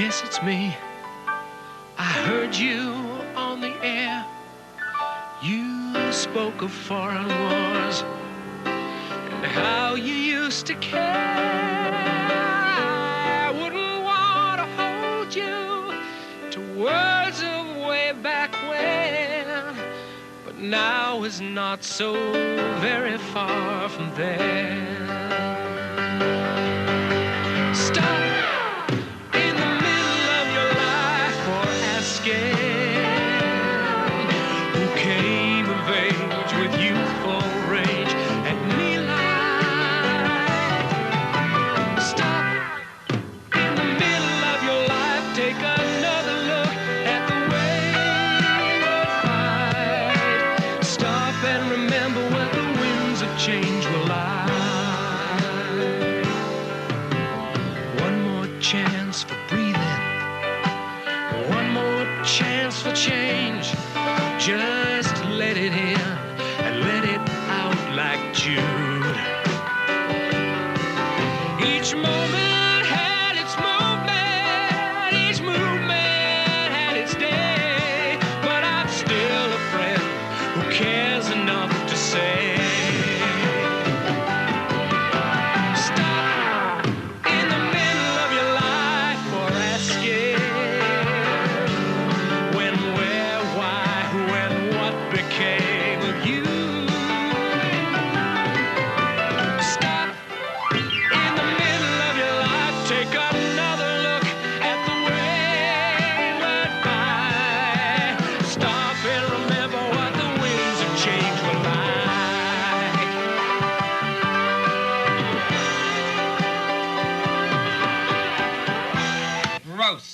Yes, it's me. I heard you on the air. You spoke of foreign wars and how you used to care. I wouldn't want to hold you to words of way back when, but now is not so very far from there. Stop in the middle of your life for asking who came of age with youthful rage at any light. Stop in the middle of your life, take another look at the wayward fight. Stop and remember where the winds of change will lie. One more chance for breathing, one more chance for change. Just let it in and let it out like Jude. Each moment had its movement, each movement had its day, but I'm still a friend who cares enough to say, stop in the middle of your life for asking when, where, why, who, and what became of you. Stop in the middle of your life, take another look at the wayward fight. Stop and remember what the winds of change were like. Gross.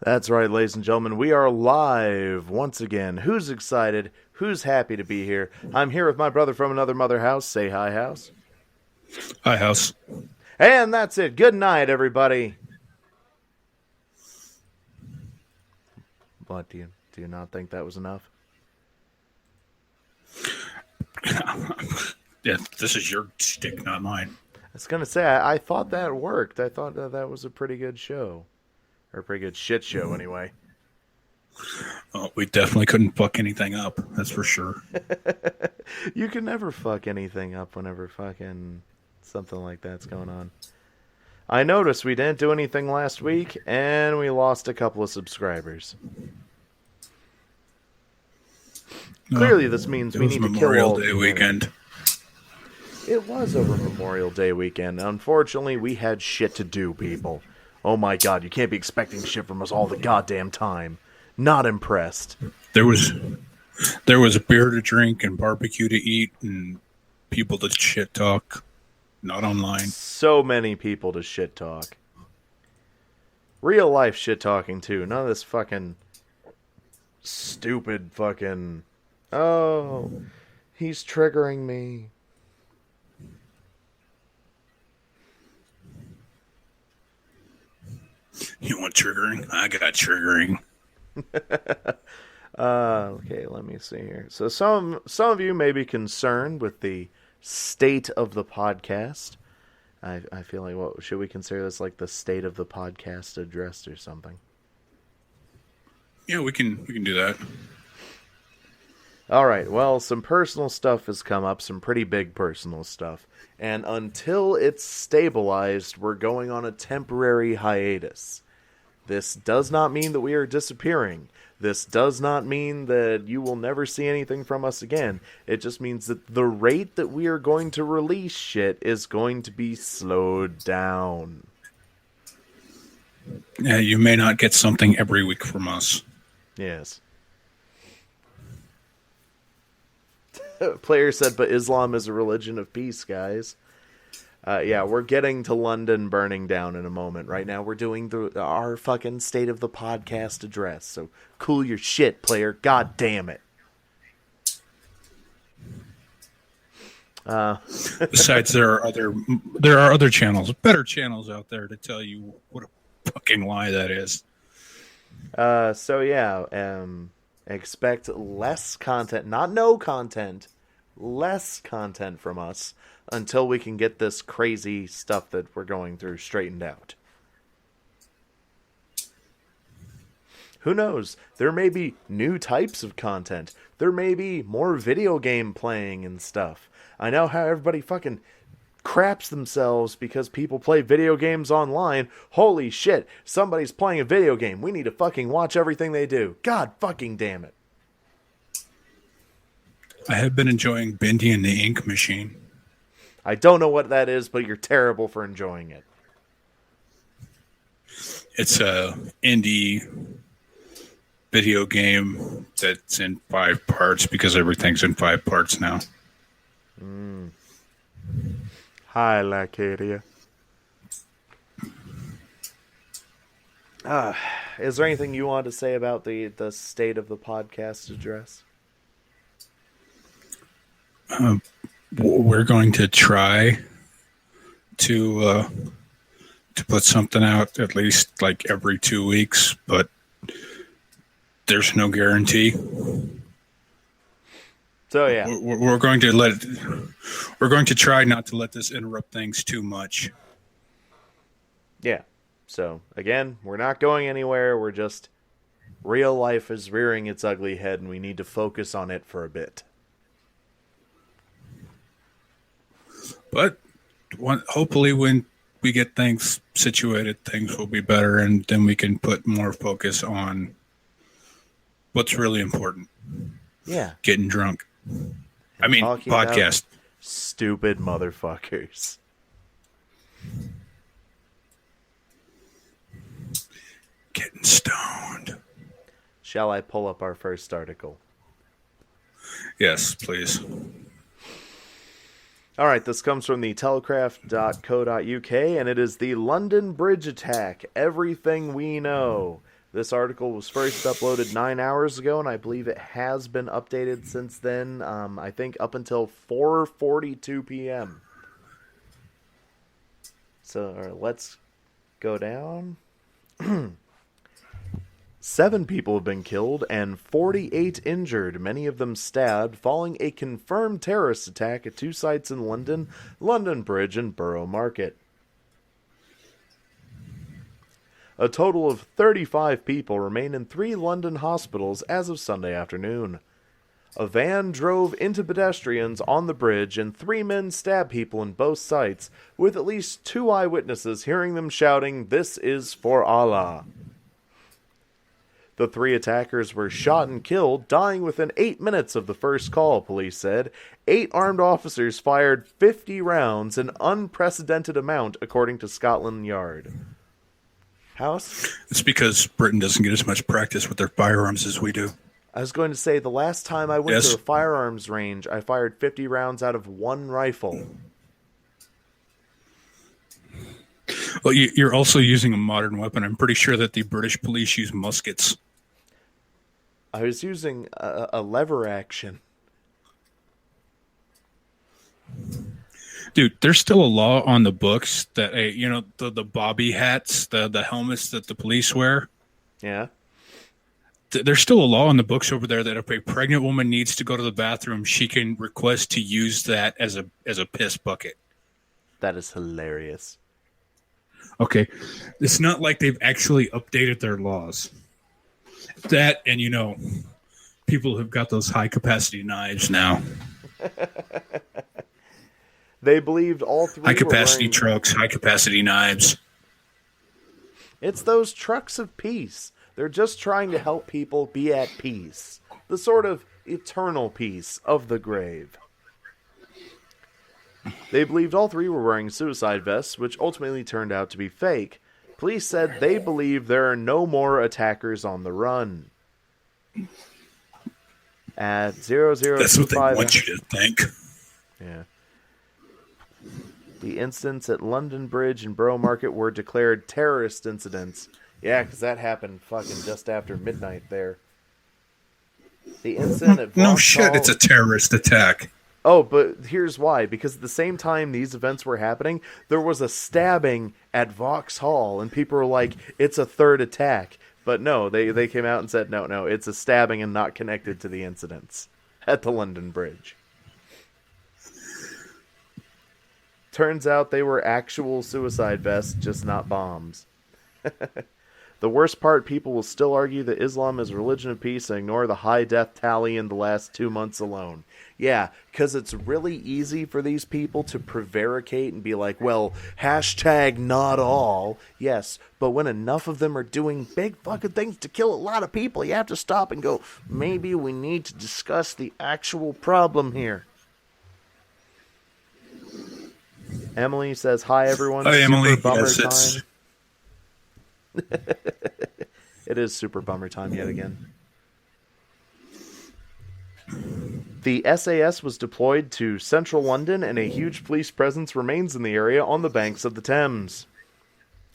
That's right, ladies and gentlemen. We are live once again. Who's excited? Who's happy to be here? I'm here with my brother from another mother house. Say hi, house. Hi, House. And that's it. Good night, everybody. What, do you not think that was enough? Yeah, this is your stick, not mine. I was going to say, I thought that worked. I thought that was a pretty good show. Or a pretty good shit show, anyway. Oh, we definitely couldn't fuck anything up. That's for sure. You can never fuck anything up whenever fucking something like that's going on. I noticed we didn't do anything last week, and we lost a couple of subscribers. Clearly, this means It we was need to kill Memorial all Day humanity. weekend. It was over Memorial Day weekend. Unfortunately, we had shit to do, people. Oh my god, you can't be expecting shit from us all the goddamn time. Not impressed. There was a beer to drink and barbecue to eat and people to shit talk. Not online. So many people to shit talk. Real life shit talking, too. None of this fucking stupid fucking... Oh, he's triggering me. You want triggering? I got triggering. Okay, let me see here. So some of you may be concerned with the state of the podcast. I feel like, what should we consider this, like the state of the podcast address or something? Yeah, we can do that. All right. Well, some personal stuff has come up, some pretty big personal stuff, and until it's stabilized, we're going on a temporary hiatus. This does not mean that we are disappearing. This does not mean that you will never see anything from us again. It just means that the rate that we are going to release shit is going to be slowed down. Yeah, you may not get something every week from us. Yes. Player said, but Islam is a religion of peace, guys. Yeah, we're getting to London burning down in a moment. Right now, we're doing our fucking state of the podcast address. So cool your shit, player. God damn it. Besides, there are other channels, better channels out there to tell you what a fucking lie that is. So yeah, expect less content, not no content, less content from us until we can get this crazy stuff that we're going through straightened out. Who knows? There may be new types of content. There may be more video game playing and stuff. I know how everybody fucking craps themselves because people play video games online. Holy shit, somebody's playing a video game. We need to fucking watch everything they do. God fucking damn it. I have been enjoying Bendy and the Ink Machine. I don't know what that is, but you're terrible for enjoying it. It's a indie video game that's in 5 parts because everything's in 5 parts now. Hi, Lacadia. Is there anything you want to say about the state of the podcast address? We're going to try to put something out at least like every 2 weeks, but there's no guarantee. So yeah, we're going to try not to let this interrupt things too much. yeah. So again, we're not going anywhere. We're just, real life is rearing its ugly head, and we need to focus on it for a bit. But hopefully when we get things situated, things will be better, and then we can put more focus on what's really important. Yeah. Getting drunk. I mean, Talking podcast. about stupid motherfuckers. Getting stoned. Shall I pull up our first article? Yes, please. All right, this comes from the telegraph.co.uk, and it is the London Bridge attack, everything we know. This article was first uploaded 9 hours ago, and I believe it has been updated since then, I think up until 4:42 p.m. So let's go down. 7 people have been killed and 48 injured, many of them stabbed, following a confirmed terrorist attack at 2 sites in London, London Bridge and Borough Market. A total of 35 people remain in 3 London hospitals as of Sunday afternoon. A van drove into pedestrians on the bridge and 3 men stabbed people in both sites, with at least 2 eyewitnesses hearing them shouting, "This is for Allah." The 3 attackers were shot and killed, dying within 8 minutes of the first call, police said. 8 armed officers fired 50 rounds, an unprecedented amount, according to Scotland Yard. House? It's because Britain doesn't get as much practice with their firearms as we do. I was going to say, the last time I went Yes. to a firearms range, I fired 50 rounds out of 1 rifle. Well, you're also using a modern weapon. I'm pretty sure that the British police use muskets. I was using a lever action. Dude, there's still a law on the books that, the bobby hats, the helmets that the police wear. Yeah? There's still a law on the books over there that if a pregnant woman needs to go to the bathroom, she can request to use that as a piss bucket. That is hilarious. Okay. It's not like they've actually updated their laws. That, and people have got those high capacity knives now. They believed all 3 High capacity were wearing... trucks, high capacity knives. It's those trucks of peace. They're just trying to help people be at peace. The sort of eternal peace of the grave. They believed all 3 were wearing suicide vests, which ultimately turned out to be fake. Police said they believe there are no more attackers on the run. At 0025... That's what they want you to think. Yeah. The incidents at London Bridge and Borough Market were declared terrorist incidents. Yeah, because that happened fucking just after midnight there. The incident at No Vauxhall... shit, it's a terrorist attack. Oh, but here's why. Because at the same time these events were happening, there was a stabbing at Vauxhall, and people were like, it's a third attack. But no, they came out and said, no, it's a stabbing and not connected to the incidents at the London Bridge. Turns out they were actual suicide vests, just not bombs. The worst part, people will still argue that Islam is a religion of peace and ignore the high death tally in the last 2 months alone. Yeah, because it's really easy for these people to prevaricate and be like, well, hashtag not all. Yes, but when enough of them are doing big fucking things to kill a lot of people, you have to stop and go, maybe we need to discuss the actual problem here. Emily says, hi everyone. Hi, Emily. Super bummer Yes, time. It is super bummer time yet again. The SAS was deployed to central London, and a huge police presence remains in the area on the banks of the Thames.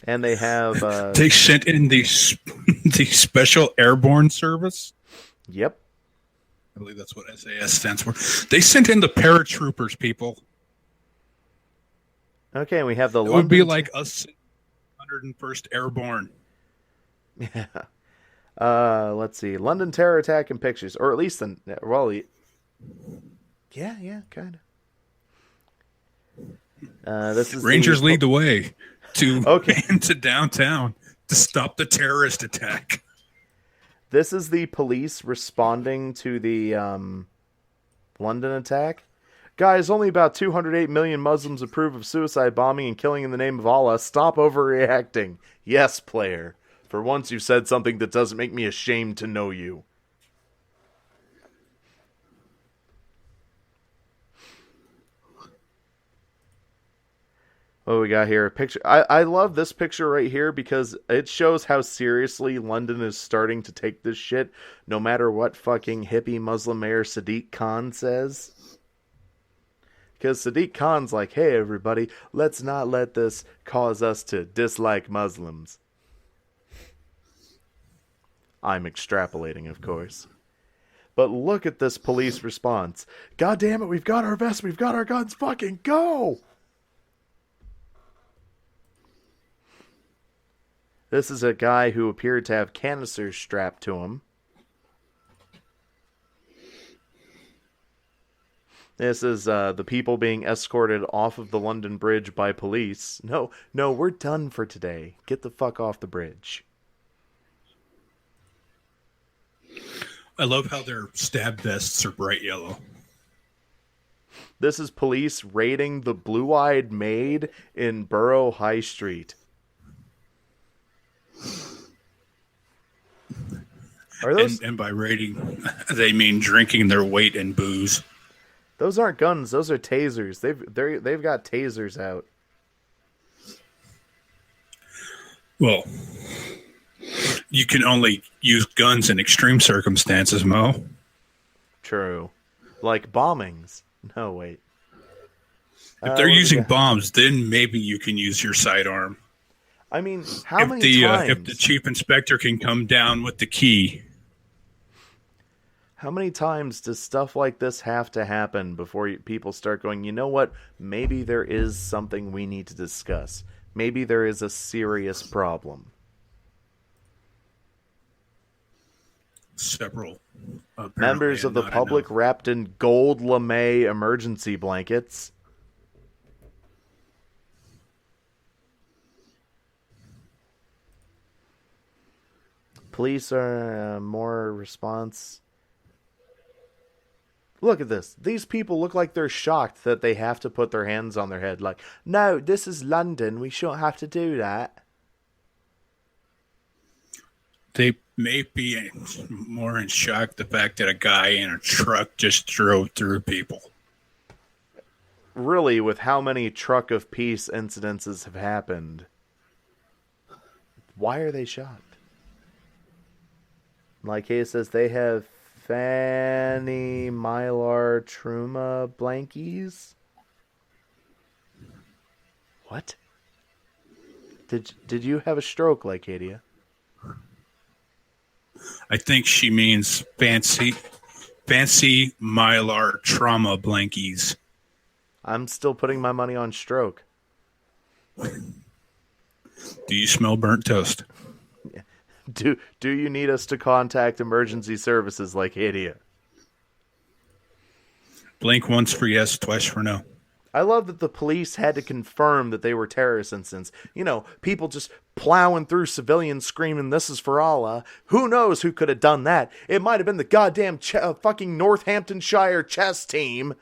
And they have... They sent in the Special Airborne Service. Yep. I believe that's what SAS stands for. They sent in the paratroopers, people. Okay, and we have the... It would be like us 101st Airborne. Yeah. Let's see. London terror attack in pictures, or at least yeah, kind of. This is Rangers lead the way Okay. into downtown to stop the terrorist attack. This is the police responding to the London attack. Guys, only about 208 million Muslims approve of suicide bombing and killing in the name of Allah. Stop overreacting. Yes, player. For once you said something that doesn't make me ashamed to know you. What we got here? A picture. I love this picture right here because it shows how seriously London is starting to take this shit, no matter what fucking hippie Muslim mayor Sadiq Khan says. Because Sadiq Khan's like, hey everybody, let's not let this cause us to dislike Muslims. I'm extrapolating, of course. But look at this police response. God damn it, we've got our vests, we've got our guns, fucking go! This is a guy who appeared to have canisters strapped to him. This is the people being escorted off of the London Bridge by police. No, we're done for today. Get the fuck off the bridge. I love how their stab vests are bright yellow. This is police raiding the Blue-Eyed Maid in Borough High Street. Are those? And by raiding, they mean drinking their weight in booze. Those aren't guns. Those are tasers. They've got tasers out. Well, you can only use guns in extreme circumstances, Mo. True. Like bombings. No, wait. If they're using bombs, then maybe you can use your sidearm. I mean, how many times? If the chief inspector can come down with the key. How many times does stuff like this have to happen before people start going, you know what? Maybe there is something we need to discuss. Maybe there is a serious problem. Several members of the public wrapped in gold lame emergency blankets. Police are more response. Look at this. These people look like they're shocked that they have to put their hands on their head. Like, no, this is London. We shouldn't have to do that. They may be more in shock the fact that a guy in a truck just drove through people. Really, with how many truck of peace incidences have happened, why are they shocked? Like he says, they have Fanny Mylar Truma blankies. What? Did you have a stroke, Lycadia? I think she means fancy Mylar trauma blankies. I'm still putting my money on stroke. Do you smell burnt toast? Do you need us to contact emergency services, Lycadia? Blink once for yes, twice for no. I love that the police had to confirm that they were terrorist incidents. You know, people just plowing through civilians screaming, "This is for Allah." Who knows who could have done that? It might have been the goddamn fucking Northamptonshire chess team.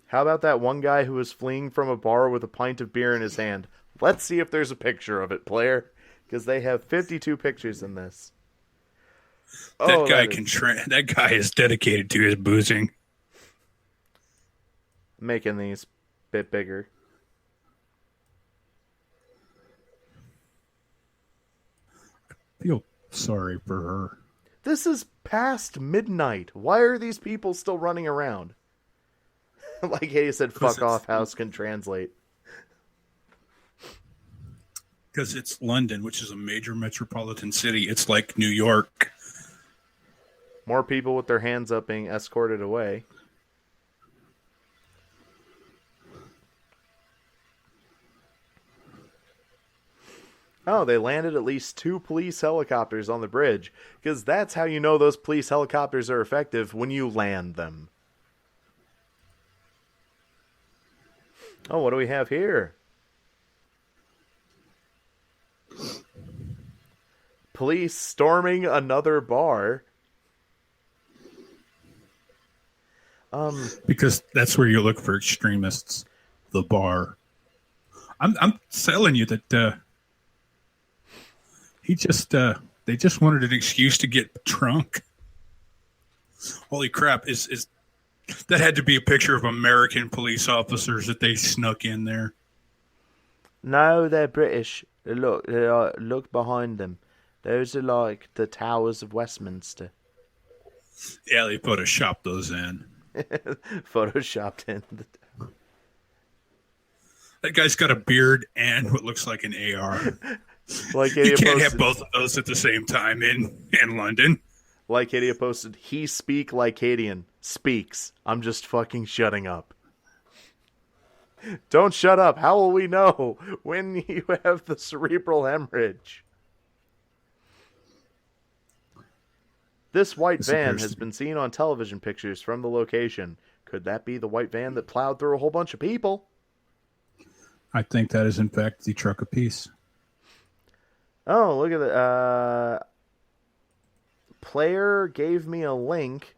How about that one guy who was fleeing from a bar with a pint of beer in his hand? Let's see if there's a picture of it, player. Because they have 52 pictures in this. That guy is dedicated to his boozing. Making these a bit bigger. I feel sorry for her. This is past midnight. Why are these people still running around? Like Katie said, fuck off, house can translate. Because it's London, which is a major metropolitan city. It's like New York. More people with their hands up being escorted away. Oh, they landed at least 2 police helicopters on the bridge. Because that's how you know those police helicopters are effective, when you land them. Oh, what do we have here? Police storming another bar. Because that's where you look for extremists. The bar. I'm telling you that they just wanted an excuse to get drunk. Holy crap! Is that had to be a picture of American police officers that they snuck in there? No, they're British. Look behind them. Those are like the towers of Westminster. Yeah, they photoshopped those in. Photoshopped in. That guy's got a beard and what looks like an AR. Like you can't have both of those at the same time in London. Lycadia posted, "He speak Lycadian. Speaks. I'm just fucking shutting up." Don't shut up. How will we know when you have the cerebral hemorrhage? This white van has been seen on television pictures from the location. Could that be the white van that plowed through a whole bunch of people? I think that is, in fact, the truck of peace. Oh, look at that. Player gave me a link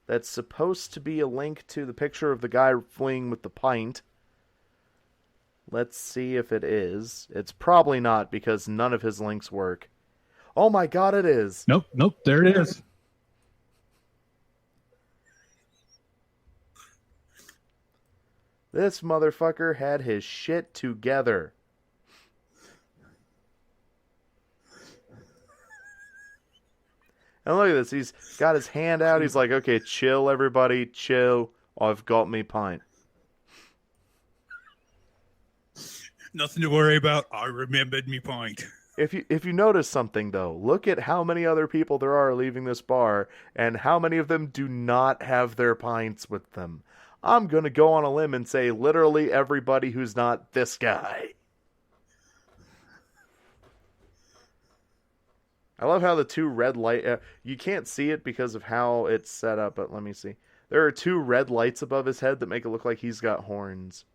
that's supposed to be a link to the picture of the guy fleeing with the pint. Let's see if it is. It's probably not because none of his links work. Oh my god, it is. Nope, there it is. This motherfucker had his shit together. And look at this. He's got his hand out. He's like, okay, chill, everybody. Chill. I've got me pint. Nothing to worry about. I remembered me pint. If you notice something, though, look at how many other people there are leaving this bar, and how many of them do not have their pints with them. I'm going to go on a limb and say literally everybody who's not this guy. I love how the 2 red light... you can't see it because of how it's set up, but let me see. There are 2 red lights above his head that make it look like he's got horns.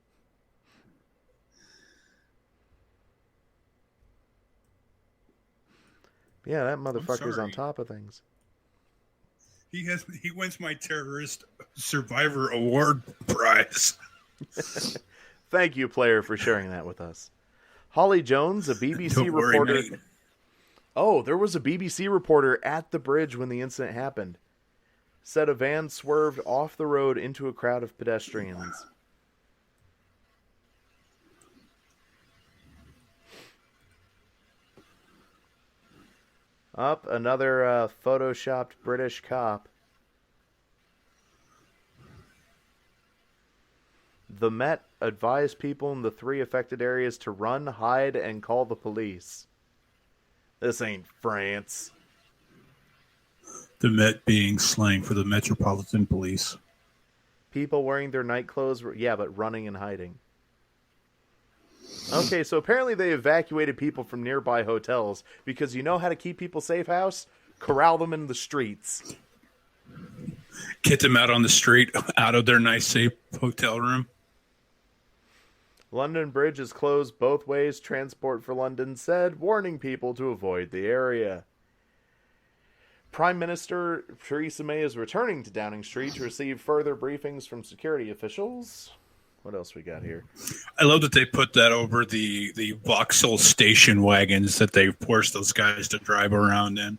Yeah, that motherfucker's on top of things. He wins my Terrorist Survivor Award prize. Thank you, player, for sharing that with us. Holly Jones, a BBC reporter. Mate. Oh, there was a BBC reporter at the bridge when the incident happened. Said a van swerved off the road into a crowd of pedestrians. Up, another photoshopped British cop. The Met advised people in the 3 affected areas to run, hide, and call the police. This ain't France. The Met being slang for the Metropolitan Police. People wearing their night clothes, yeah, but running and hiding. Okay, so apparently they evacuated people from nearby hotels because you know how to keep people safe, House? Corral them in the streets. Get them out on the street, out of their nice, safe hotel room. London Bridge is closed both ways, Transport for London said, warning people to avoid the area. Prime Minister Theresa May is returning to Downing Street to receive further briefings from security officials. What else we got here? I love that they put that over the Vauxhall station wagons that they forced those guys to drive around in.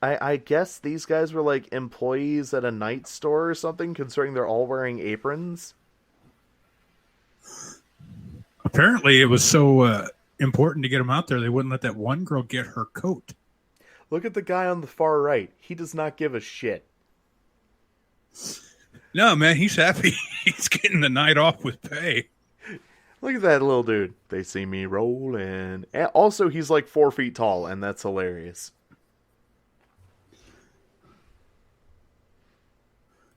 I guess these guys were like employees at a night store or something, considering they're all wearing aprons. Apparently, it was so important to get them out there, they wouldn't let that one girl get her coat. Look at the guy on the far right. He does not give a shit. No, man, he's happy. He's getting the night off with pay. Look at that little dude. They see me rolling. And also, he's like 4 feet tall, and that's hilarious.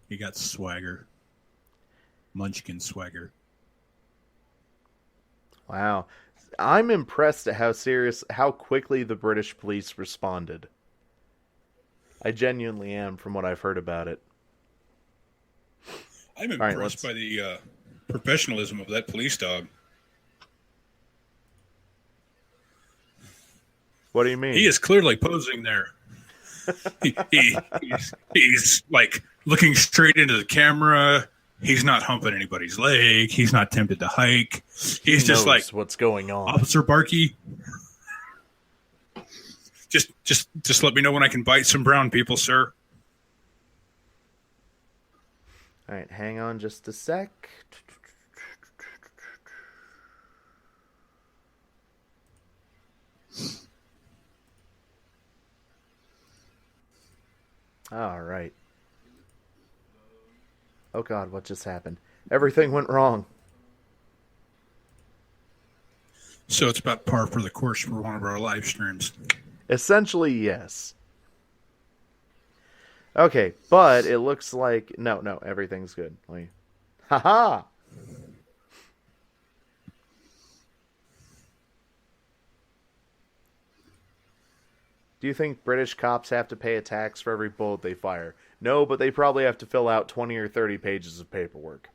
He got swagger. Munchkin swagger. Wow. I'm impressed at how quickly the British police responded. I genuinely am, from what I've heard about it. I'm impressed by the professionalism of that police dog. What do you mean? He is clearly posing there. He's like looking straight into the camera. He's not humping anybody's leg. He's not tempted to hike. He's just like, what's going on, Officer Barkey. Just let me know when I can bite some brown people, sir. All right, hang on just a sec. All right. Oh God, what just happened? Everything went wrong. So it's about par for the course for one of our live streams. Essentially, yes. Okay, but it looks like... No, everything's good. Haha! Do you think British cops have to pay a tax for every bullet they fire? No, but they probably have to fill out 20 or 30 pages of paperwork.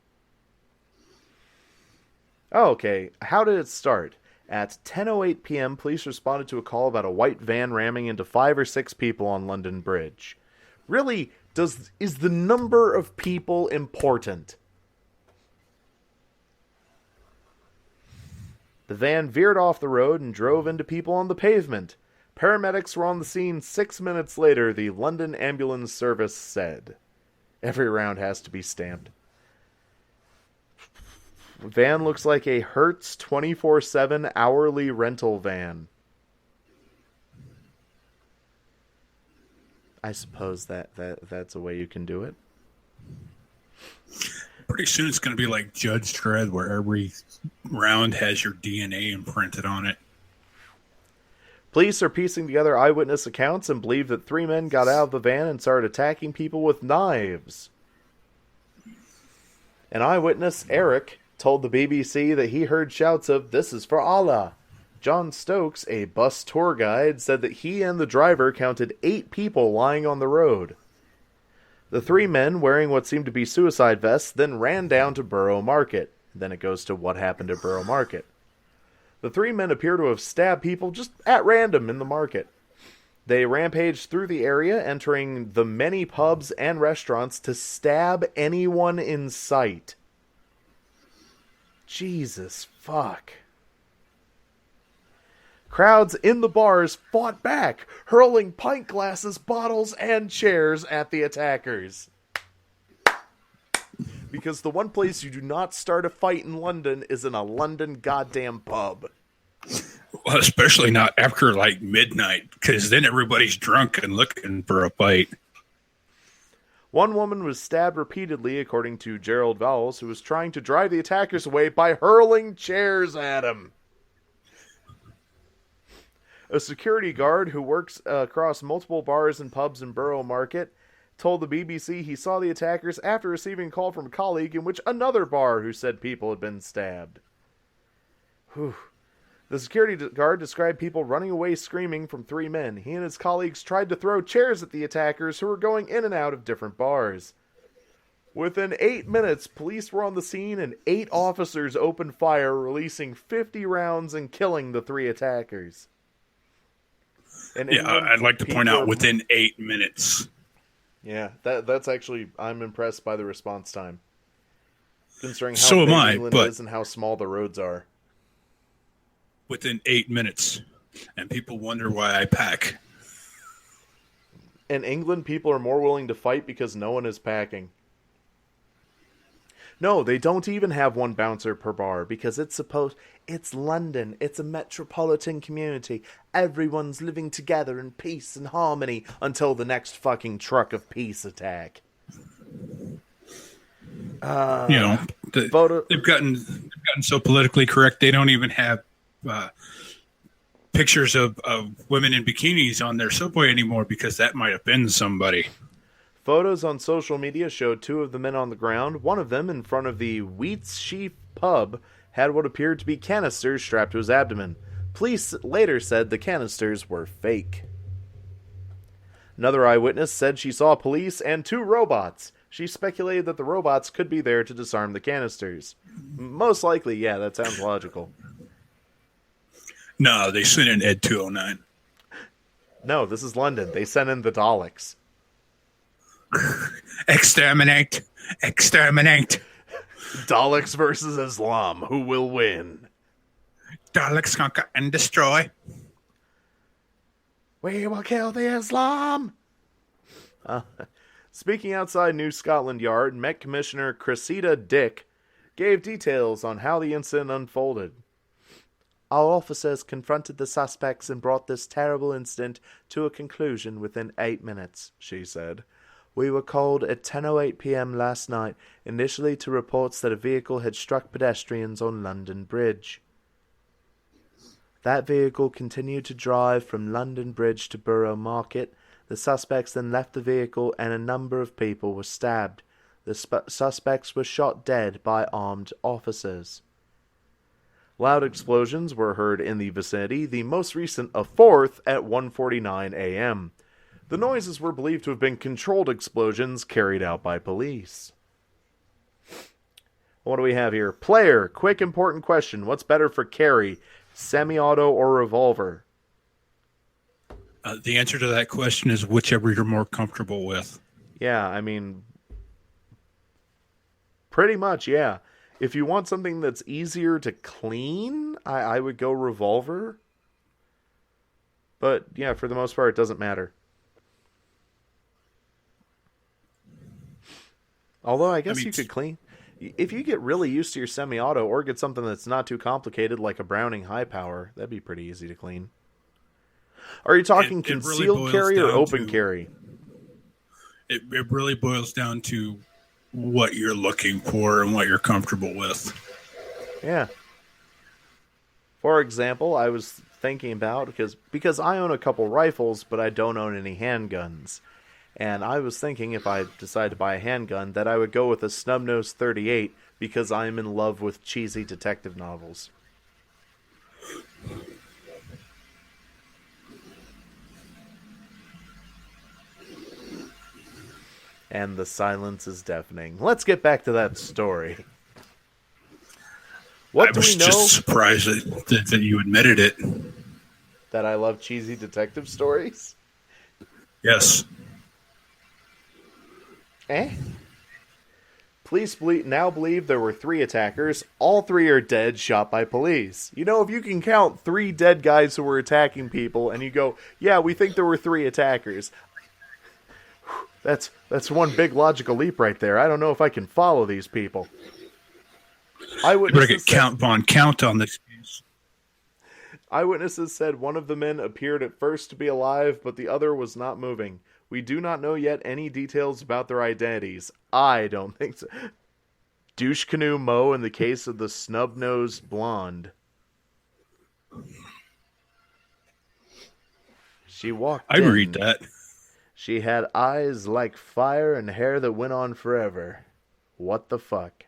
Oh, okay. How did it start? At 10:08 p.m., police responded to a call about a white van ramming into 5 or 6 people on London Bridge. Really, is the number of people important? The van veered off the road and drove into people on the pavement. Paramedics were on the scene 6 minutes later, the London Ambulance Service said. Every round has to be stamped. Van looks like a Hertz 24/7 hourly rental van. I suppose that's a way you can do it. Pretty soon it's going to be like Judge Dredd, where every round has your DNA imprinted on it. Police are piecing together eyewitness accounts and believe that 3 men got out of the van and started attacking people with knives. An eyewitness, Eric, told the BBC that he heard shouts of, "This is for Allah." John Stokes, a bus tour guide, said that he and the driver counted 8 people lying on the road. The 3 men, wearing what seemed to be suicide vests, then ran down to Borough Market. Then it goes to what happened at Borough Market. The 3 men appear to have stabbed people just at random in the market. They rampaged through the area, entering the many pubs and restaurants to stab anyone in sight. Jesus fuck. Crowds in the bars fought back, hurling pint glasses, bottles, and chairs at the attackers. Because the one place you do not start a fight in London is in a London goddamn pub. Well, especially not after like midnight, because then everybody's drunk and looking for a fight. One woman was stabbed repeatedly, according to Gerald Vowles, who was trying to drive the attackers away by hurling chairs at him. A security guard who works across multiple bars and pubs in Borough Market told the BBC he saw the attackers after receiving a call from a colleague in which another bar who said people had been stabbed. Whew. The security guard described people running away screaming from 3 men. He and his colleagues tried to throw chairs at the attackers who were going in and out of different bars. Within 8 minutes, police were on the scene and 8 officers opened fire, releasing 50 rounds and killing the 3 attackers. I'd like to point out within 8 minutes. Yeah, that's actually, I'm impressed by the response time. Considering how big England is and how small the roads are. Within 8 minutes. And people wonder why I pack. In England, people are more willing to fight because no one is packing. No, they don't even have one bouncer per bar because it's London. It's a metropolitan community. Everyone's living together in peace and harmony until the next fucking truck of peace attack. They've gotten so politically correct they don't even have pictures of women in bikinis on their subway anymore because that might offend somebody. Photos on social media showed 2 of the men on the ground. One of them, in front of the Wheatsheaf pub, had what appeared to be canisters strapped to his abdomen. Police later said the canisters were fake. Another eyewitness said she saw police and 2 robots. She speculated that the robots could be there to disarm the canisters. Most likely, yeah, that sounds logical. No, they sent in Ed 209. No, this is London. They sent in the Daleks. Exterminate! Exterminate! Daleks versus Islam. Who will win? Daleks conquer and destroy. We will kill the Islam! Speaking outside New Scotland Yard, Met Commissioner Cressida Dick gave details on how the incident unfolded. Our officers confronted the suspects and brought this terrible incident to a conclusion within 8 minutes, she said. We were called at 10:08 p.m. last night, initially to reports that a vehicle had struck pedestrians on London Bridge. That vehicle continued to drive from London Bridge to Borough Market. The suspects then left the vehicle and a number of people were stabbed. The suspects were shot dead by armed officers. Loud explosions were heard in the vicinity, the most recent a 4th at 1:49 a.m. The noises were believed to have been controlled explosions carried out by police. What do we have here? Player, quick important question. What's better for carry, semi-auto or revolver? The answer to that question is whichever you're more comfortable with. Yeah, I mean, pretty much, yeah. If you want something that's easier to clean, I would go revolver. But, yeah, for the most part, it doesn't matter. Although, I guess you could clean. If you get really used to your semi-auto or get something that's not too complicated, like a Browning high power, that'd be pretty easy to clean. Are you talking concealed really carry or open carry? It really boils down to what you're looking for and what you're comfortable with. Yeah. For example, I was thinking about, because I own a couple rifles, but I don't own any handguns. And I was thinking if I decide to buy a handgun that I would go with a snub-nosed 38 because I'm in love with cheesy detective novels. And the silence is deafening. Let's get back to that story. What I was just surprised that you admitted it. That I love cheesy detective stories? Yes. Police now believe there were 3 attackers. All 3 are dead, shot by police. You know, if you can count 3 dead guys who were attacking people, and you go, yeah, we think there were 3 attackers. That's one big logical leap right there. I don't know if I can follow these people. Eyewitnesses count on this case. Eyewitnesses said one of the men appeared at first to be alive, but the other was not moving. We do not know yet any details about their identities. I don't think so. Douchecanoe Mo in the case of the snub-nosed blonde. She walked I'd read that. She had eyes like fire and hair that went on forever. What the fuck?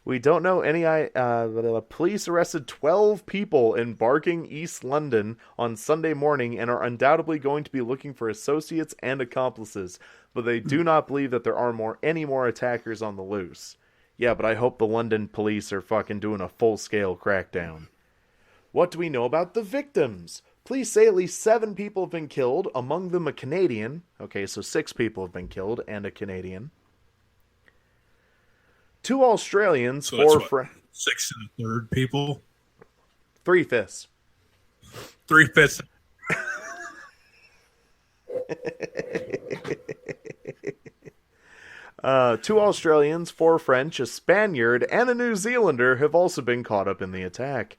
We don't know any. The police arrested 12 people in Barking, East London on Sunday morning and are undoubtedly going to be looking for associates and accomplices, but they do not believe that there are any more attackers on the loose. Yeah, but I hope the London police are fucking doing a full-scale crackdown. What do we know about the victims? Police say at least 7 people have been killed, among them a Canadian. Okay, so 6 people have been killed and a Canadian. 2 Australians, So 4 6 1/3 people? 3/5. 3/5. 2 Australians, 4 French, a Spaniard, and a New Zealander have also been caught up in the attack.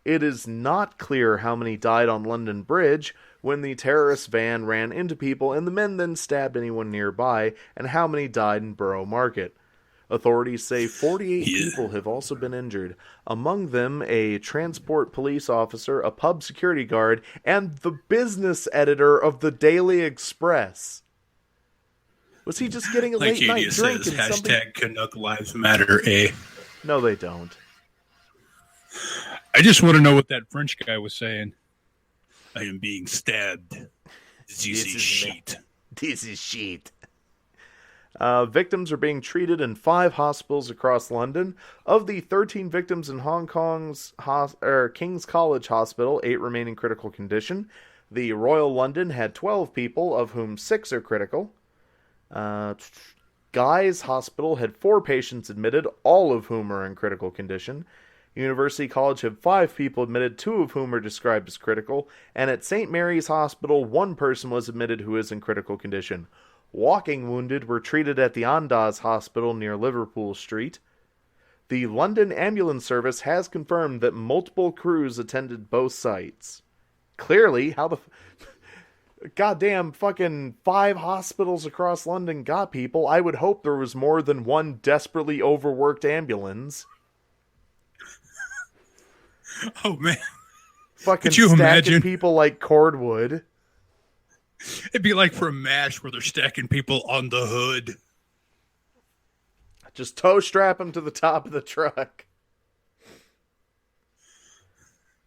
It is not clear how many died on London Bridge when the terrorist van ran into people and the men then stabbed anyone nearby, and how many died in Borough Market. Authorities say 48 people have also been injured, among them a transport police officer, a pub security guard, and the business editor of the Daily Express. Was he just getting a Like late night Adia drink says, and something? Canuck Lives Matter, eh? No, they don't. I just want to know what that French guy was saying. I am being stabbed. This is shit. This is shit. Victims are being treated in 5 hospitals across London. Of the 13 victims in Hong Kong's King's College Hospital, 8 remain in critical condition. The Royal London had 12 people, of whom 6 are critical. Guy's Hospital had 4 patients admitted, all of whom are in critical condition. University College had 5 people admitted, 2 of whom are described as critical. And at St. Mary's Hospital, 1 person was admitted who is in critical condition. Walking wounded were treated at the Andaz Hospital near Liverpool Street. The London Ambulance Service has confirmed that multiple crews attended both sites. Clearly, how the goddamn fucking 5 hospitals across London got people. I would hope there was more than one desperately overworked ambulance. Oh, man. Fucking Could you stacking imagine? people like cordwood. It'd be like from MASH where they're stacking people on the hood. Just toe strap them to the top of the truck.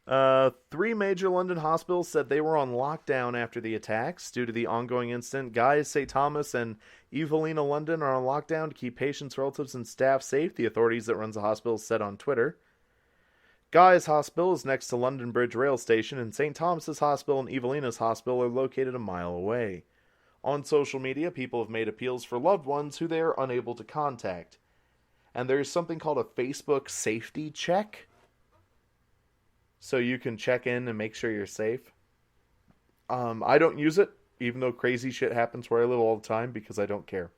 3 major London hospitals said they were on lockdown after the attacks. Due to the ongoing incident, Guy's, St. Thomas, and Evelina London are on lockdown to keep patients, relatives, and staff safe, the authorities that runs the hospital said on Twitter. Guy's Hospital is next to London Bridge Rail Station, and St. Thomas's Hospital and Evelina's Hospital are located a mile away. On social media, people have made appeals for loved ones who they are unable to contact. And there's something called a Facebook safety check. So you can check in and make sure you're safe. I don't use it, even though crazy shit happens where I live all the time, because I don't care.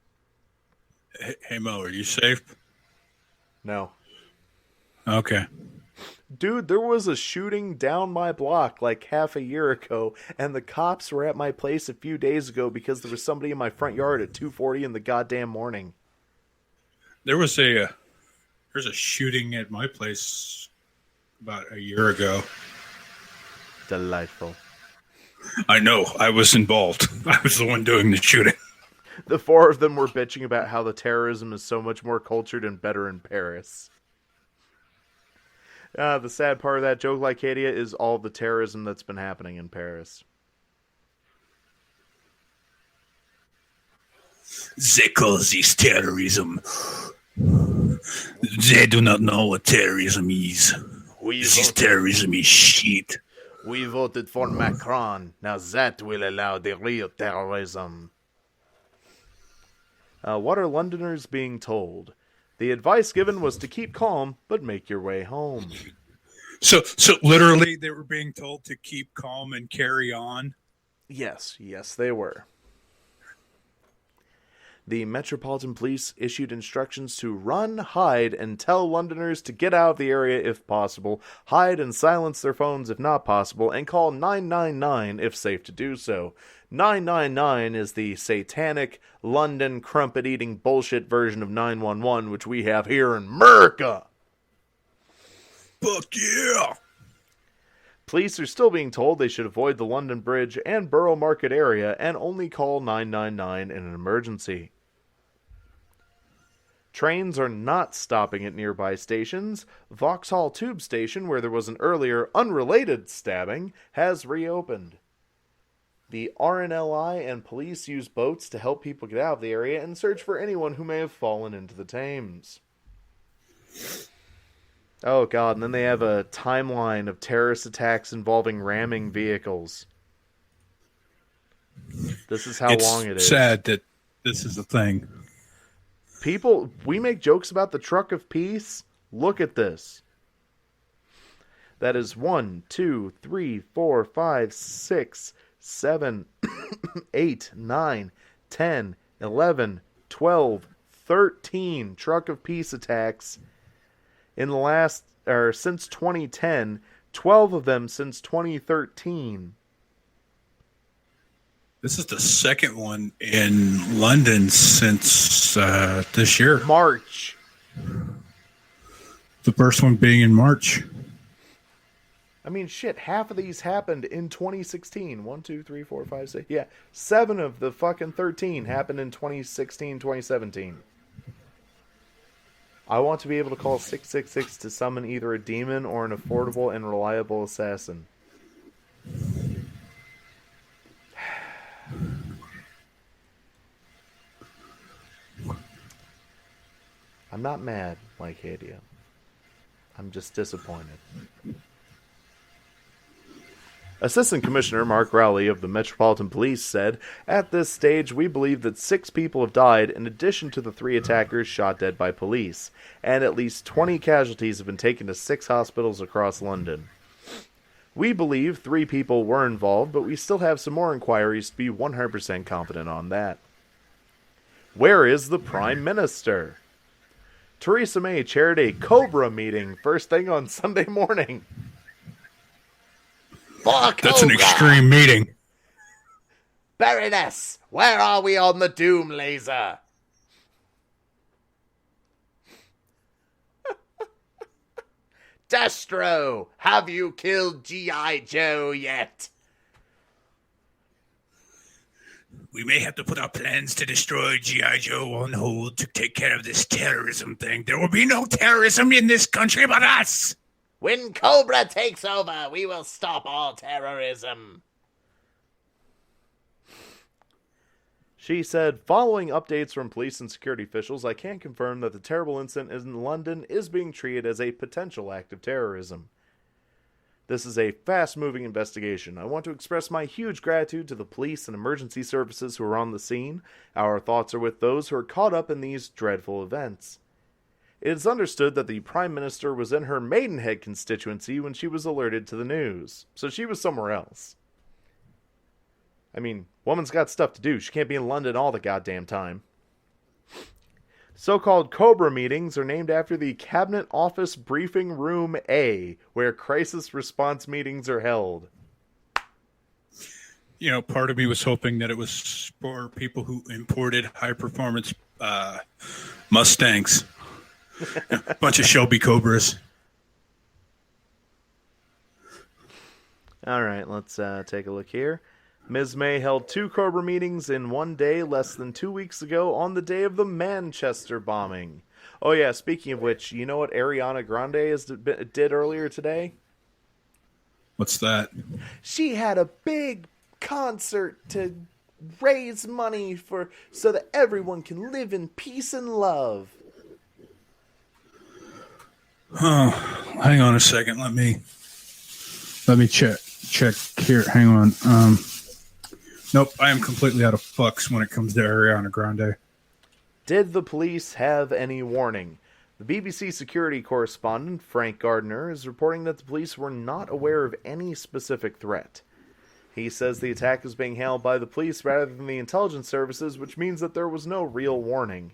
Hey, Mo, are you safe? No. Okay. Dude, there was a shooting down my block like half a year ago, and the cops were at my place a few days ago because there was somebody in my front yard at 2:40 in the goddamn morning. There's a shooting at my place about a year ago. Delightful. I know. I was involved. I was the one doing the shooting. The 4 of them were bitching about how the terrorism is so much more cultured and better in Paris. The sad part of that joke, like Adia, is all the terrorism that's been happening in Paris. They call this terrorism. They do not know what terrorism is. Terrorism is shit. We voted for Macron. Now that will allow the real terrorism. What are Londoners being told? The advice given was to keep calm, but make your way home. So literally they were being told to keep calm and carry on? Yes, they were. The Metropolitan Police issued instructions to run, hide, and tell Londoners to get out of the area if possible, hide and silence their phones if not possible, and call 999 if safe to do so. 999 is the satanic, London, crumpet-eating bullshit version of 911, which we have here in America. Fuck yeah! Police are still being told they should avoid the London Bridge and Borough Market area and only call 999 in an emergency. Trains are not stopping at nearby stations. Vauxhall Tube Station, where there was an earlier unrelated stabbing, has reopened. The RNLI and police use boats to help people get out of the area and search for anyone who may have fallen into the Thames. Oh god, and then they have a timeline of terrorist attacks involving ramming vehicles. This is how long it is. It's sad that this is a thing. People, we make jokes about the truck of peace. Look at this. That is 1, 2, 3, 4, 5, 6, 7, 8, 9, 10, 11, 12, 13 truck of peace attacks in the last, or since 2010, 12 of them since 2013. This is the second one in London since this year. March. The first one being in March. I mean, shit, half of these happened in 2016. 1, 2, 3, 4, 5, 6. Yeah, 7 of the fucking 13 happened in 2016, 2017. I want to be able to call 666 to summon either a demon or an affordable and reliable assassin. I'm not mad like Hadia. I'm just disappointed. Assistant Commissioner Mark Rowley of the Metropolitan Police said, "At this stage, we believe that 6 people have died in addition to the 3 attackers shot dead by police, and at least 20 casualties have been taken to 6 hospitals across London. We believe 3 people were involved, but we still have some more inquiries to be 100% confident on that." Where is the Prime Minister? Theresa May chaired a Cobra meeting first thing on Sunday morning. Fuck That's an Cobra! extreme meeting. Baroness, where are we on the Doom laser? Destro, have you killed G.I. Joe yet? We may have to put our plans to destroy G.I. Joe on hold to take care of this terrorism thing. There will be no terrorism in this country but us. When Cobra takes over, we will stop all terrorism. She said, following updates from police and security officials, I can confirm that the terrible incident in London is being treated as a potential act of terrorism. This is a fast-moving investigation. I want to express my huge gratitude to the police and emergency services who are on the scene. Our thoughts are with those who are caught up in these dreadful events. It is understood that the Prime Minister was in her Maidenhead constituency when she was alerted to the news, so she was somewhere else. I mean, woman's got stuff to do. She can't be in London all the goddamn time. So-called Cobra meetings are named after the Cabinet Office Briefing Room A, where crisis response meetings are held. You know, part of me was hoping that it was for people who imported high-performance Mustangs. A bunch of Shelby Cobras. All right, let's take a look here. Ms. May held 2 Cobra meetings in one day less than 2 weeks ago on the day of the Manchester bombing. Oh yeah, speaking of which, you know what Ariana Grande did earlier today? What's that? She had a big concert to raise money so that everyone can live in peace and love. Oh, hang on a second. Let me check here. Hang on. Nope, I am completely out of fucks when it comes to Ariana Grande. Did the police have any warning? The BBC security correspondent, Frank Gardner, is reporting that the police were not aware of any specific threat. He says the attack is being handled by the police rather than the intelligence services, which means that there was no real warning.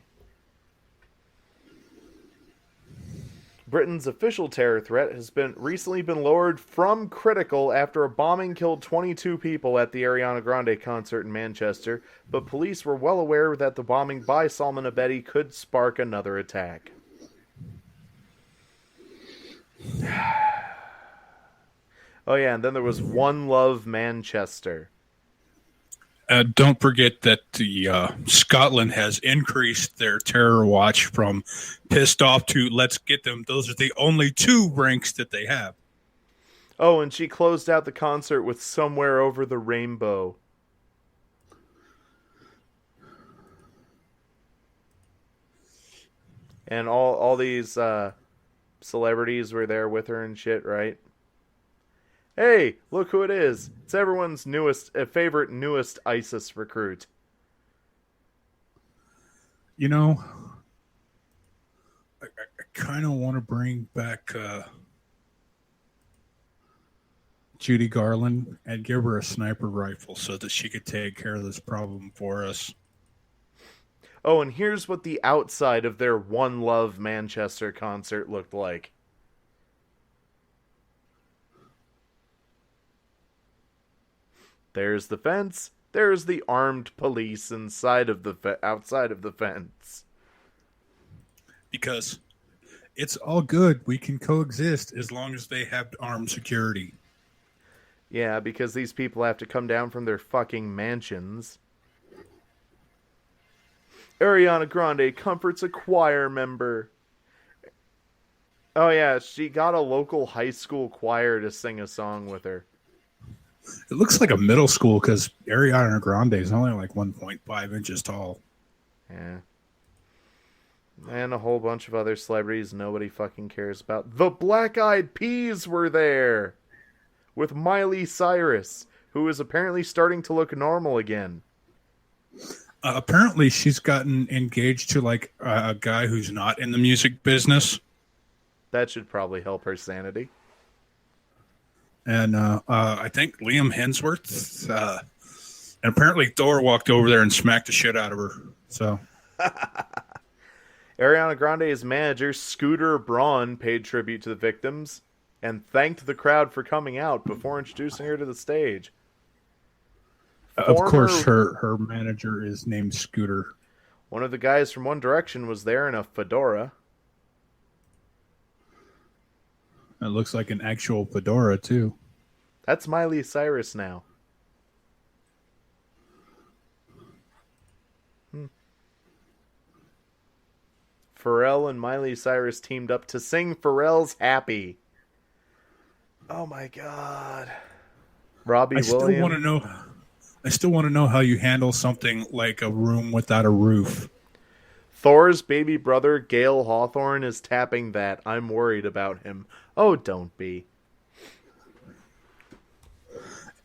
Britain's official terror threat has recently been lowered from critical after a bombing killed 22 people at the Ariana Grande concert in Manchester, but police were well aware that the bombing by Salman Abedi could spark another attack. Oh yeah, and then there was One Love Manchester. Don't forget that the Scotland has increased their terror watch from pissed off to let's get them. Those are the only two ranks that they have. Oh, and she closed out the concert with Somewhere Over the Rainbow. And all these celebrities were there with her and shit, right? Hey, look who it is. It's everyone's favorite newest ISIS recruit. You know, I kind of want to bring back Judy Garland and give her a sniper rifle so that she could take care of this problem for us. Oh, and here's what the outside of their One Love Manchester concert looked like. There's the fence. There's the armed police outside of the fence. Because it's all good. We can coexist as long as they have armed security. Yeah, because these people have to come down from their fucking mansions. Ariana Grande comforts a choir member. Oh yeah, she got a local high school choir to sing a song with her. It looks like a middle school because Ariana Grande is only like 1.5 inches tall. Yeah. And a whole bunch of other celebrities nobody fucking cares about. The Black Eyed Peas were there! With Miley Cyrus, who is apparently starting to look normal again. Apparently she's gotten engaged to like a guy who's not in the music business. That should probably help her sanity. And I think Liam Hemsworth, and apparently Thor walked over there and smacked the shit out of her. So, Ariana Grande's manager, Scooter Braun, paid tribute to the victims and thanked the crowd for coming out before introducing her to the stage. Of course, her manager is named Scooter. One of the guys from One Direction was there in a fedora. It looks like an actual fedora, too. That's Miley Cyrus now. Pharrell and Miley Cyrus teamed up to sing Pharrell's Happy. Oh my god. Robbie Williams. I still want to know how you handle something like a room without a roof. Thor's baby brother, Gale Hawthorne, is tapping that. I'm worried about him. Oh, don't be.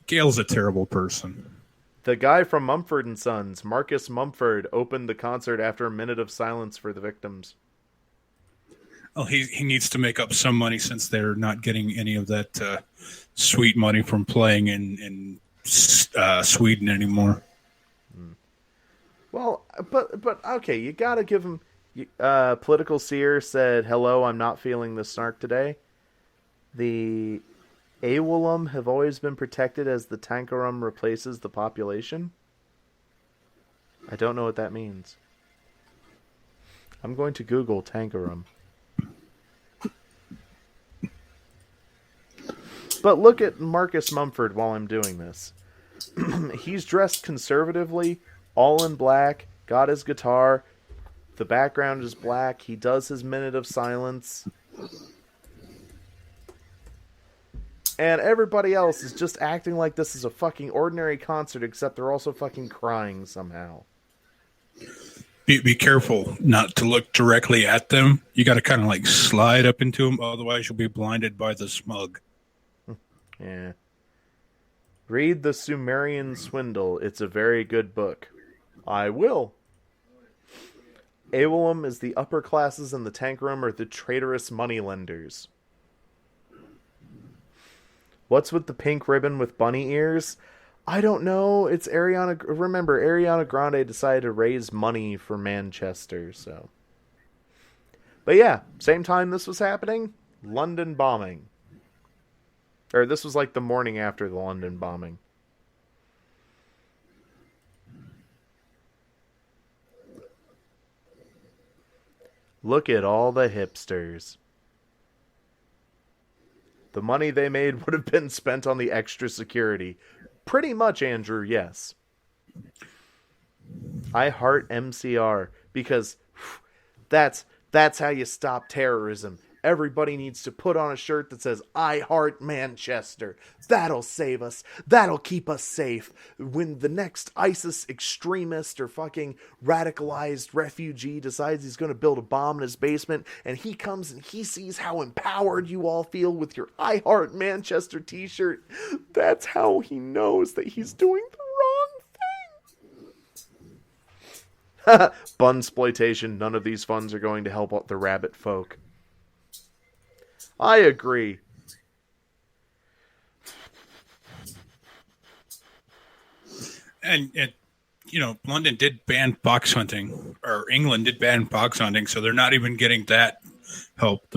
Gale's a terrible person. The guy from Mumford & Sons, Marcus Mumford, opened the concert after a minute of silence for the victims. Well, he needs to make up some money since they're not getting any of that sweet money from playing in Sweden anymore. Well, but okay, you gotta give him. Political Seer said, "Hello, I'm not feeling the snark today." The Awolum have always been protected as the Tankarum replaces the population. I don't know what that means. I'm going to Google Tankarum. But look at Marcus Mumford while I'm doing this. He's dressed conservatively, all in black, got his guitar, the background is black, he does his minute of silence. And everybody else is just acting like this is a fucking ordinary concert, except they're also fucking crying somehow. Be careful not to look directly at them. You got to kind of like slide up into them, otherwise you'll be blinded by the smug. Yeah. Read The Sumerian Swindle. It's a very good book. I will. Awolum is the upper classes and the Tankarum are the traitorous moneylenders. What's with the pink ribbon with bunny ears? I don't know. It's Ariana. Remember, Ariana Grande decided to raise money for Manchester, so. But yeah, same time this was happening, London bombing. Or this was like the morning after the London bombing. Look at all the hipsters. The money they made would have been spent on the extra security. Pretty much, Andrew, yes. I heart MCR because that's how you stop terrorism. Everybody needs to put on a shirt that says I heart Manchester. That'll save us. That'll keep us safe. When the next ISIS extremist or fucking radicalized refugee decides he's going to build a bomb in his basement and he comes and he sees how empowered you all feel with your I heart Manchester t-shirt, that's how he knows that he's doing the wrong thing. Bunsploitation. None of these funds are going to help out the rabbit folk. I agree. And London did ban fox hunting, or England did ban fox hunting, so they're not even getting that help.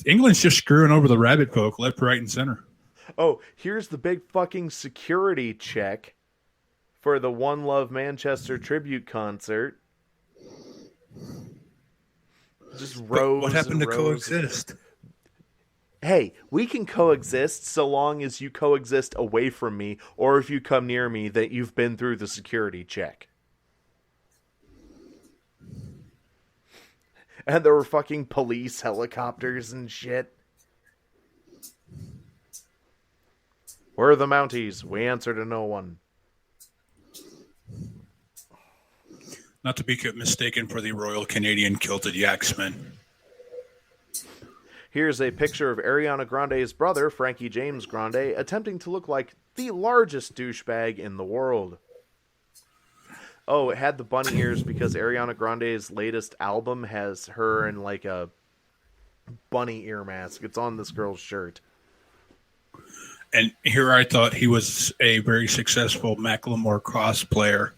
England's just screwing over the rabbit folk left, right, and center. Oh, here's the big fucking security check for the One Love Manchester tribute concert. Just rows. What happened to rows. coexist? Hey, we can coexist so long as you coexist away from me, or if you come near me that you've been through the security check. And there were fucking police helicopters and shit. Where are the Mounties? We answer to no one. Not to be mistaken for the Royal Canadian Kilted Yaxmen. Here's a picture of Ariana Grande's brother, Frankie James Grande, attempting to look like the largest douchebag in the world. Oh, it had the bunny ears because Ariana Grande's latest album has her in like a bunny ear mask. It's on this girl's shirt. And here I thought he was a very successful Macklemore cosplayer.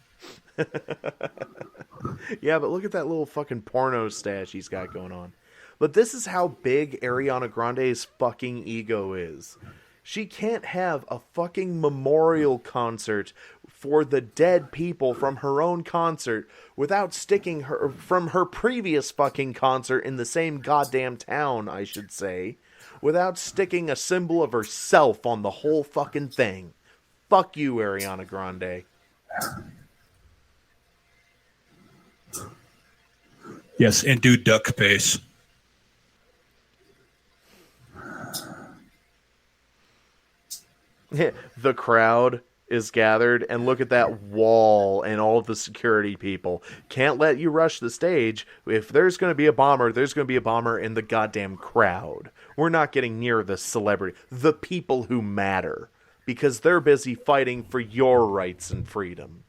Yeah, but look at that little fucking porno stash he's got going on. But this is how big Ariana Grande's fucking ego is. She can't have a fucking memorial concert for the dead people from her own concert without sticking her from her previous fucking concert in the same goddamn town, I should say, without sticking a symbol of herself on the whole fucking thing. Fuck you, Ariana Grande. Yes, and do duck face. The crowd is gathered, and look at that wall and all of the security people. Can't let you rush the stage. If there's going to be a bomber, there's going to be a bomber in the goddamn crowd. We're not getting near the celebrity, the people who matter, because they're busy fighting for your rights and freedom.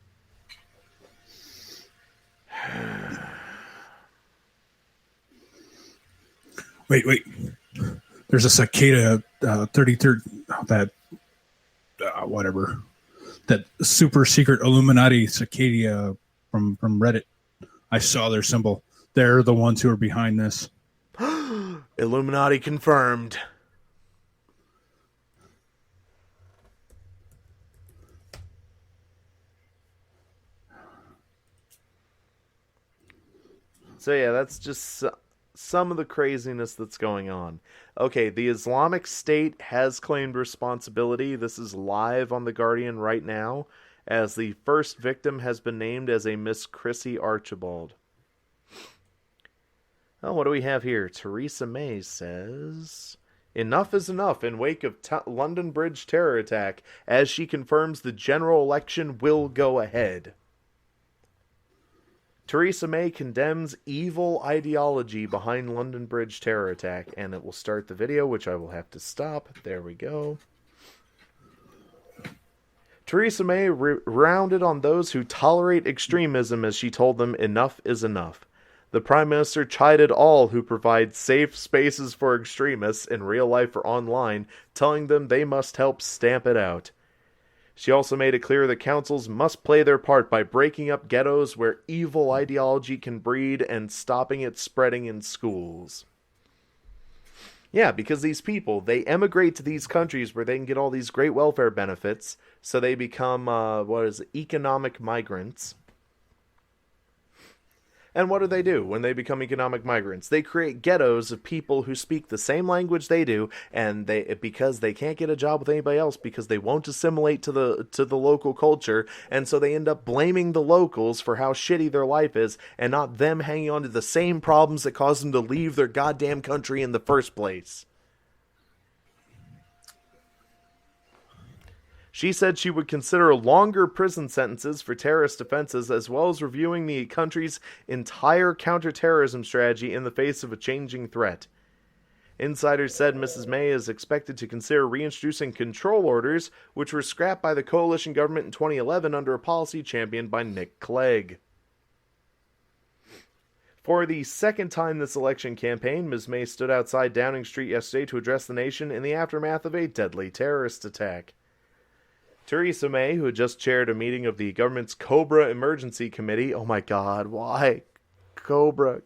Wait. There's a cicada 33rd, that whatever, that super secret Illuminati cicada from Reddit. I saw their symbol. They're the ones who are behind this. Illuminati confirmed. So yeah, that's just some of the craziness that's going on. Okay, the Islamic State has claimed responsibility. This is live on The Guardian right now, as the first victim has been named as a Miss Chrissy Archibald. Oh, what do we have here? Theresa May says, enough is enough in wake of London Bridge terror attack, as she confirms the general election will go ahead. Theresa May condemns evil ideology behind London Bridge terror attack, and it will start the video, which I will have to stop. There we go. Theresa May rounded on those who tolerate extremism as she told them enough is enough. The Prime Minister chided all who provide safe spaces for extremists in real life or online, telling them they must help stamp it out. She also made it clear that councils must play their part by breaking up ghettos where evil ideology can breed and stopping it spreading in schools. Yeah, because these people, they emigrate to these countries where they can get all these great welfare benefits, so they become, economic migrants. And what do when they become economic migrants? They create ghettos of people who speak the same language they do, and because they can't get a job with anybody else because they won't assimilate to the local culture, and so they end up blaming the locals for how shitty their life is, and not them hanging on to the same problems that caused them to leave their goddamn country in the first place. She said she would consider longer prison sentences for terrorist offenses, as well as reviewing the country's entire counterterrorism strategy in the face of a changing threat. Insiders said Mrs. May is expected to consider reintroducing control orders, which were scrapped by the coalition government in 2011 under a policy championed by Nick Clegg. For the second time this election campaign, Ms. May stood outside Downing Street yesterday to address the nation in the aftermath of a deadly terrorist attack. Theresa May, who had just chaired a meeting of the government's Cobra Emergency Committee, oh my god, why? Cobra.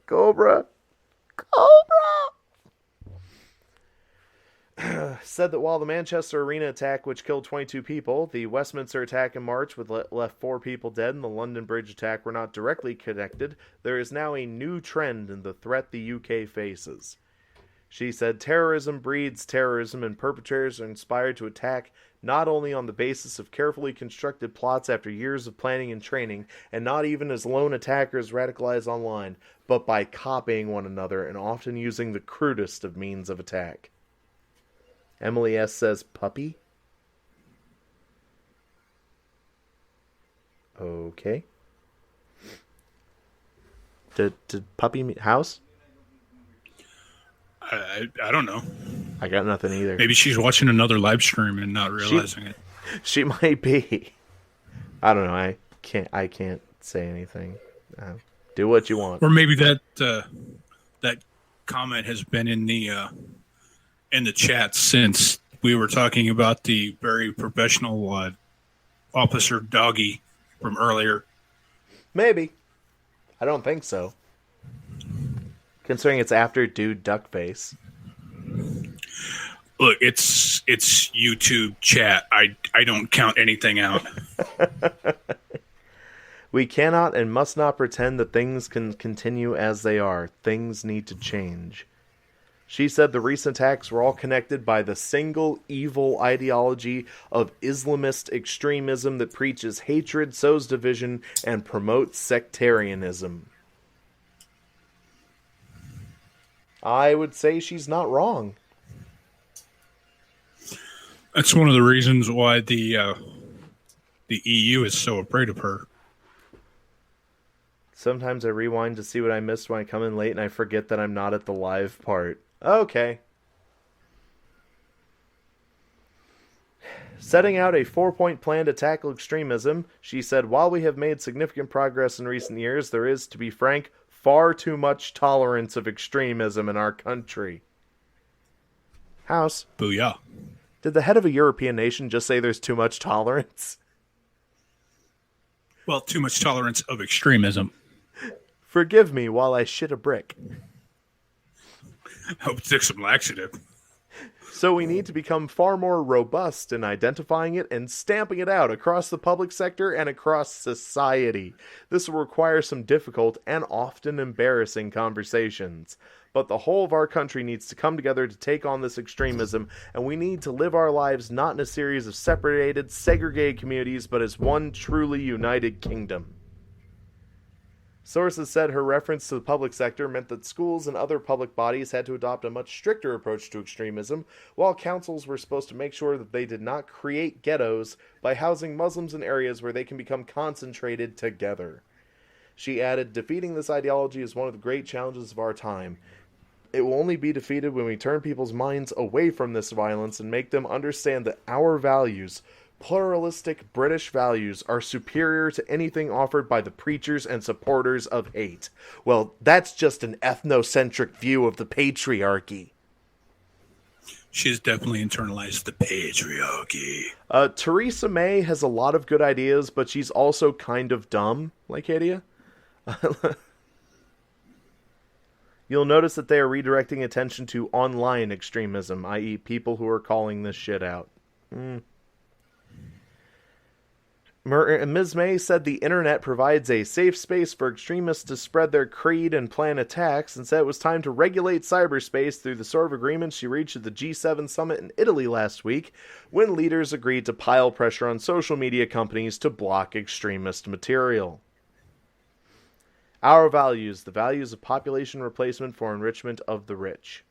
Said that while the Manchester Arena attack, which killed 22 people, the Westminster attack in March, which left 4 people dead, and the London Bridge attack were not directly connected, there is now a new trend in the threat the UK faces. She said terrorism breeds terrorism, and perpetrators are inspired to attack not only on the basis of carefully constructed plots after years of planning and training, and not even as lone attackers radicalized online, but by copying one another and often using the crudest of means of attack. Emily S. says, puppy? Okay. Did puppy mean house? I don't know. I got nothing either. Maybe she's watching another live stream and not realizing it. She might be. I don't know. I can't say anything. Do what you want. Or maybe that comment has been in the chat since we were talking about the very professional Officer Doggy from earlier. Maybe. I don't think so. Considering it's after Dude Duckface. Look, it's YouTube chat. I don't count anything out. We cannot and must not pretend that things can continue as they are. Things need to change. She said the recent attacks were all connected by the single evil ideology of Islamist extremism that preaches hatred, sows division, and promotes sectarianism. I would say she's not wrong. That's one of the reasons why the EU is so afraid of her. Sometimes I rewind to see what I missed when I come in late, and I forget that I'm not at the live part. Okay. Setting out a 4-point plan to tackle extremism, she said, while we have made significant progress in recent years, there is, to be frank, far too much tolerance of extremism in our country. House. Booyah. Did the head of a European nation just say there's too much tolerance? Well, too much tolerance of extremism. Forgive me while I shit a brick. Hope to take some laxative. So we need to become far more robust in identifying it and stamping it out across the public sector and across society. This will require some difficult and often embarrassing conversations. But the whole of our country needs to come together to take on this extremism, and we need to live our lives not in a series of separated, segregated communities, but as one truly united kingdom. Sources said her reference to the public sector meant that schools and other public bodies had to adopt a much stricter approach to extremism, while councils were supposed to make sure that they did not create ghettos by housing Muslims in areas where they can become concentrated together. She added, defeating this ideology is one of the great challenges of our time. It will only be defeated when we turn people's minds away from this violence and make them understand that our values, pluralistic British values, are superior to anything offered by the preachers and supporters of hate. Well, that's just an ethnocentric view of the patriarchy. She's definitely internalized the patriarchy. Theresa May has a lot of good ideas, but she's also kind of dumb, like Hadia. You'll notice that they are redirecting attention to online extremism, i.e. people who are calling this shit out. Ms. May said the internet provides a safe space for extremists to spread their creed and plan attacks, and said it was time to regulate cyberspace through the sort of agreement she reached at the G7 summit in Italy last week, when leaders agreed to pile pressure on social media companies to block extremist material. Our values, the values of population replacement for enrichment of the rich.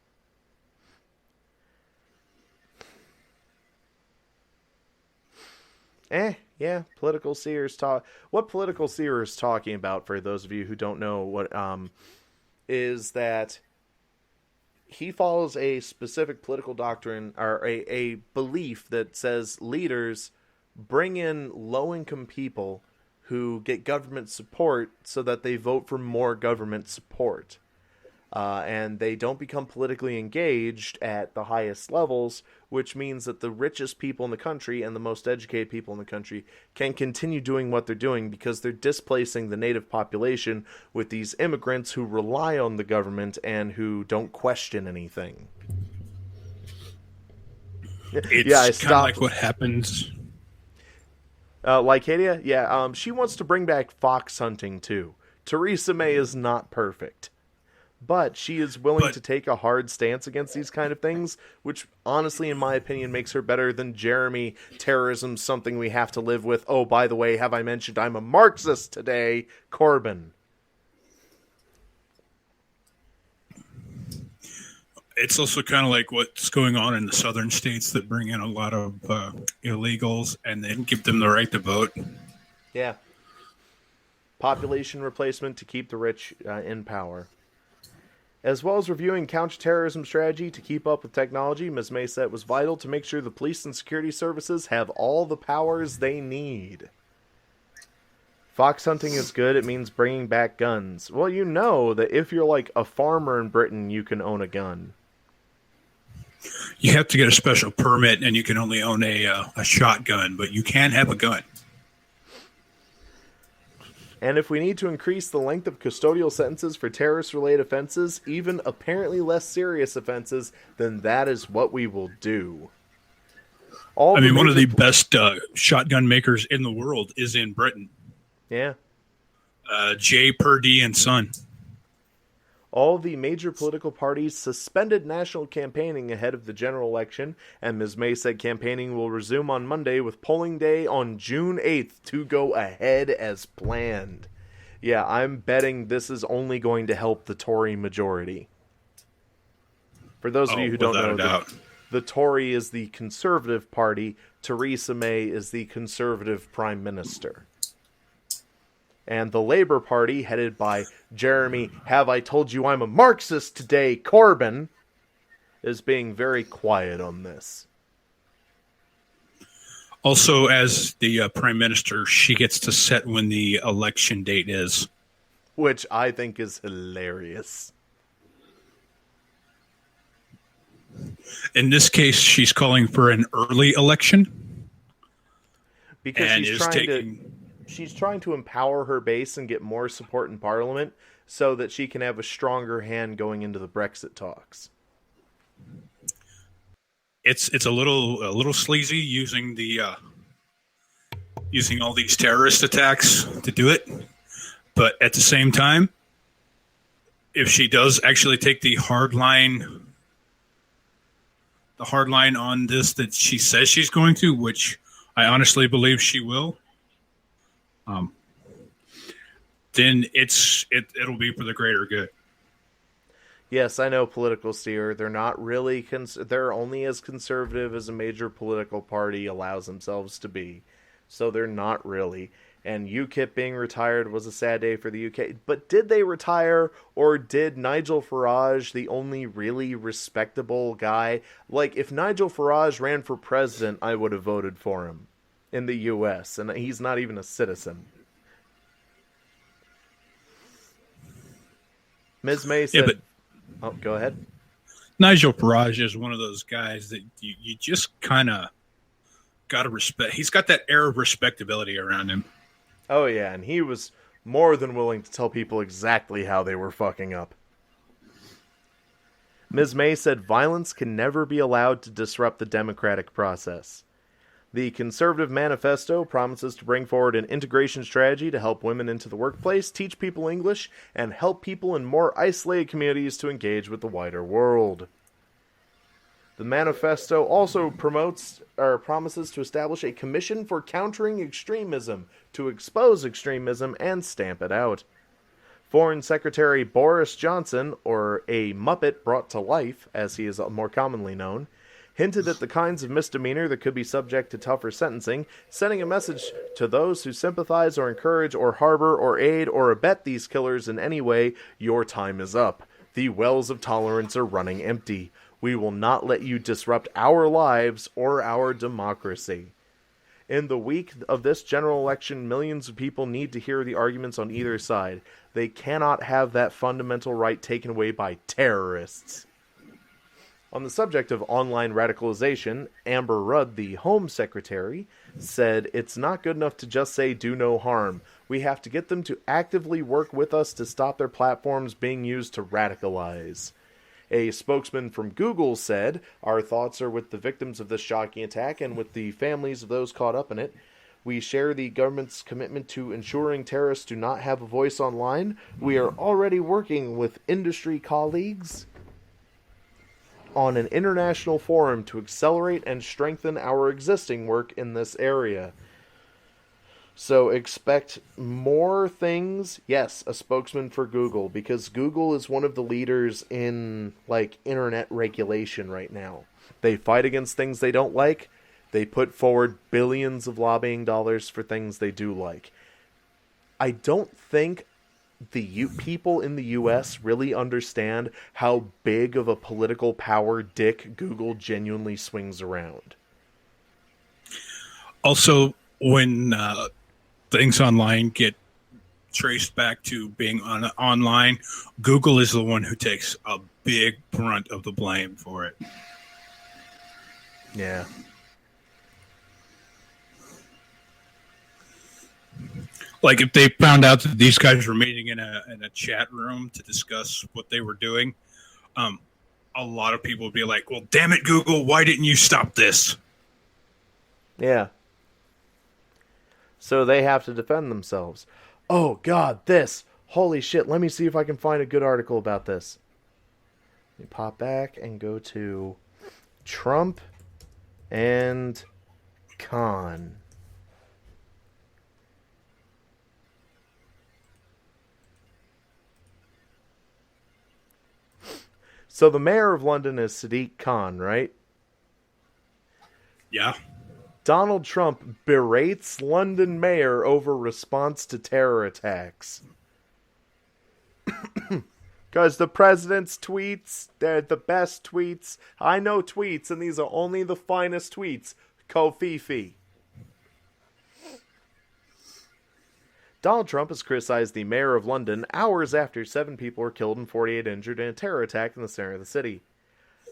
Yeah, political seers talk. What political seer is talking about, for those of you who don't know what, is that he follows a specific political doctrine, or a belief that says leaders bring in low-income people who get government support so that they vote for more government support. And they don't become politically engaged at the highest levels, which means that the richest people in the country and the most educated people in the country can continue doing what they're doing because they're displacing the native population with these immigrants who rely on the government and who don't question anything. It's kind of like what happens. Lycadia? Yeah, she wants to bring back fox hunting too. Theresa May is not perfect. But she is willing to take a hard stance against these kind of things, which honestly, in my opinion, makes her better than Jeremy. Terrorism, something we have to live with. Oh, by the way, have I mentioned I'm a Marxist today? Corbyn. It's also kind of like what's going on in the southern states that bring in a lot of illegals and then give them the right to vote. Yeah. Population replacement to keep the rich in power. As well as reviewing counterterrorism strategy to keep up with technology, Ms. May said it was vital to make sure the police and security services have all the powers they need. Fox hunting is good. It means bringing back guns. Well, you know that if you're like a farmer in Britain, you can own a gun. You have to get a special permit, and you can only own a shotgun, but you can have a gun. And if we need to increase the length of custodial sentences for terrorist-related offenses, even apparently less serious offenses, then that is what we will do. One of the best shotgun makers in the world is in Britain. Yeah. J. Purdy and Son. All the major political parties suspended national campaigning ahead of the general election, and Ms. May said campaigning will resume on Monday with polling day on June 8th to go ahead as planned. Yeah, I'm betting this is only going to help the Tory majority. For those of you who don't know, the Tory is the Conservative Party. Theresa May is the Conservative Prime Minister. And the Labour Party, headed by Jeremy, have I told you I'm a Marxist today, Corbyn, is being very quiet on this. Also, as the Prime Minister, she gets to set when the election date is. Which I think is hilarious. In this case, she's calling for an early election. Because she's trying to empower her base and get more support in Parliament so that she can have a stronger hand going into the Brexit talks. It's a little sleazy using all these terrorist attacks to do it, but at the same time, if she does actually take the hard line on this that she says she's going to, which I honestly believe she will, then it'll be for the greater good. Yes, I know, political steer. They're not really they're only as conservative as a major political party allows themselves to be. So they're not really. And UKIP being retired was a sad day for the UK. But did they retire, or did Nigel Farage, the only really respectable guy? Like, if Nigel Farage ran for president, I would have voted for him in the US, and he's not even a citizen. Ms. May said... Yeah, but oh, go ahead. Nigel Farage is one of those guys that you just kind of got to respect. He's got that air of respectability around him. Oh, yeah, and he was more than willing to tell people exactly how they were fucking up. Ms. May said violence can never be allowed to disrupt the democratic process. The Conservative Manifesto promises to bring forward an integration strategy to help women into the workplace, teach people English, and help people in more isolated communities to engage with the wider world. The manifesto also promises to establish a commission for countering extremism, to expose extremism and stamp it out. Foreign Secretary Boris Johnson, or a Muppet brought to life, as he is more commonly known, hinted at the kinds of misdemeanor that could be subject to tougher sentencing, sending a message to those who sympathize or encourage or harbor or aid or abet these killers in any way: your time is up. The wells of tolerance are running empty. We will not let you disrupt our lives or our democracy. In the week of this general election, millions of people need to hear the arguments on either side. They cannot have that fundamental right taken away by terrorists. On the subject of online radicalization, Amber Rudd, the Home Secretary, said it's not good enough to just say do no harm. We have to get them to actively work with us to stop their platforms being used to radicalize. A spokesman from Google said, "Our thoughts are with the victims of this shocking attack and with the families of those caught up in it. We share the government's commitment to ensuring terrorists do not have a voice online. We are already working with industry colleagues on an international forum to accelerate and strengthen our existing work in this area." So expect more things. Yes, a spokesman for Google, because Google is one of the leaders in, internet regulation right now. They fight against things they don't like. They put forward billions of lobbying dollars for things they do like. I don't think the people in the U.S. really understand how big of a political power dick Google genuinely swings around. Also, when things online get traced back to being online, Google is the one who takes a big brunt of the blame for it. Yeah. Like, if they found out that these guys were meeting in a chat room to discuss what they were doing, a lot of people would be like, well, damn it, Google, why didn't you stop this? Yeah. So they have to defend themselves. Oh, God, this. Holy shit, let me see if I can find a good article about this. Let me pop back and go to Trump and Khan. So the mayor of London is Sadiq Khan, right? Yeah. Donald Trump berates London mayor over response to terror attacks. Because the president's tweets, they're the best tweets. I know tweets, and these are only the finest tweets. Kofifi. Donald Trump has criticized the mayor of London hours after 7 people were killed and 48 injured in a terror attack in the center of the city.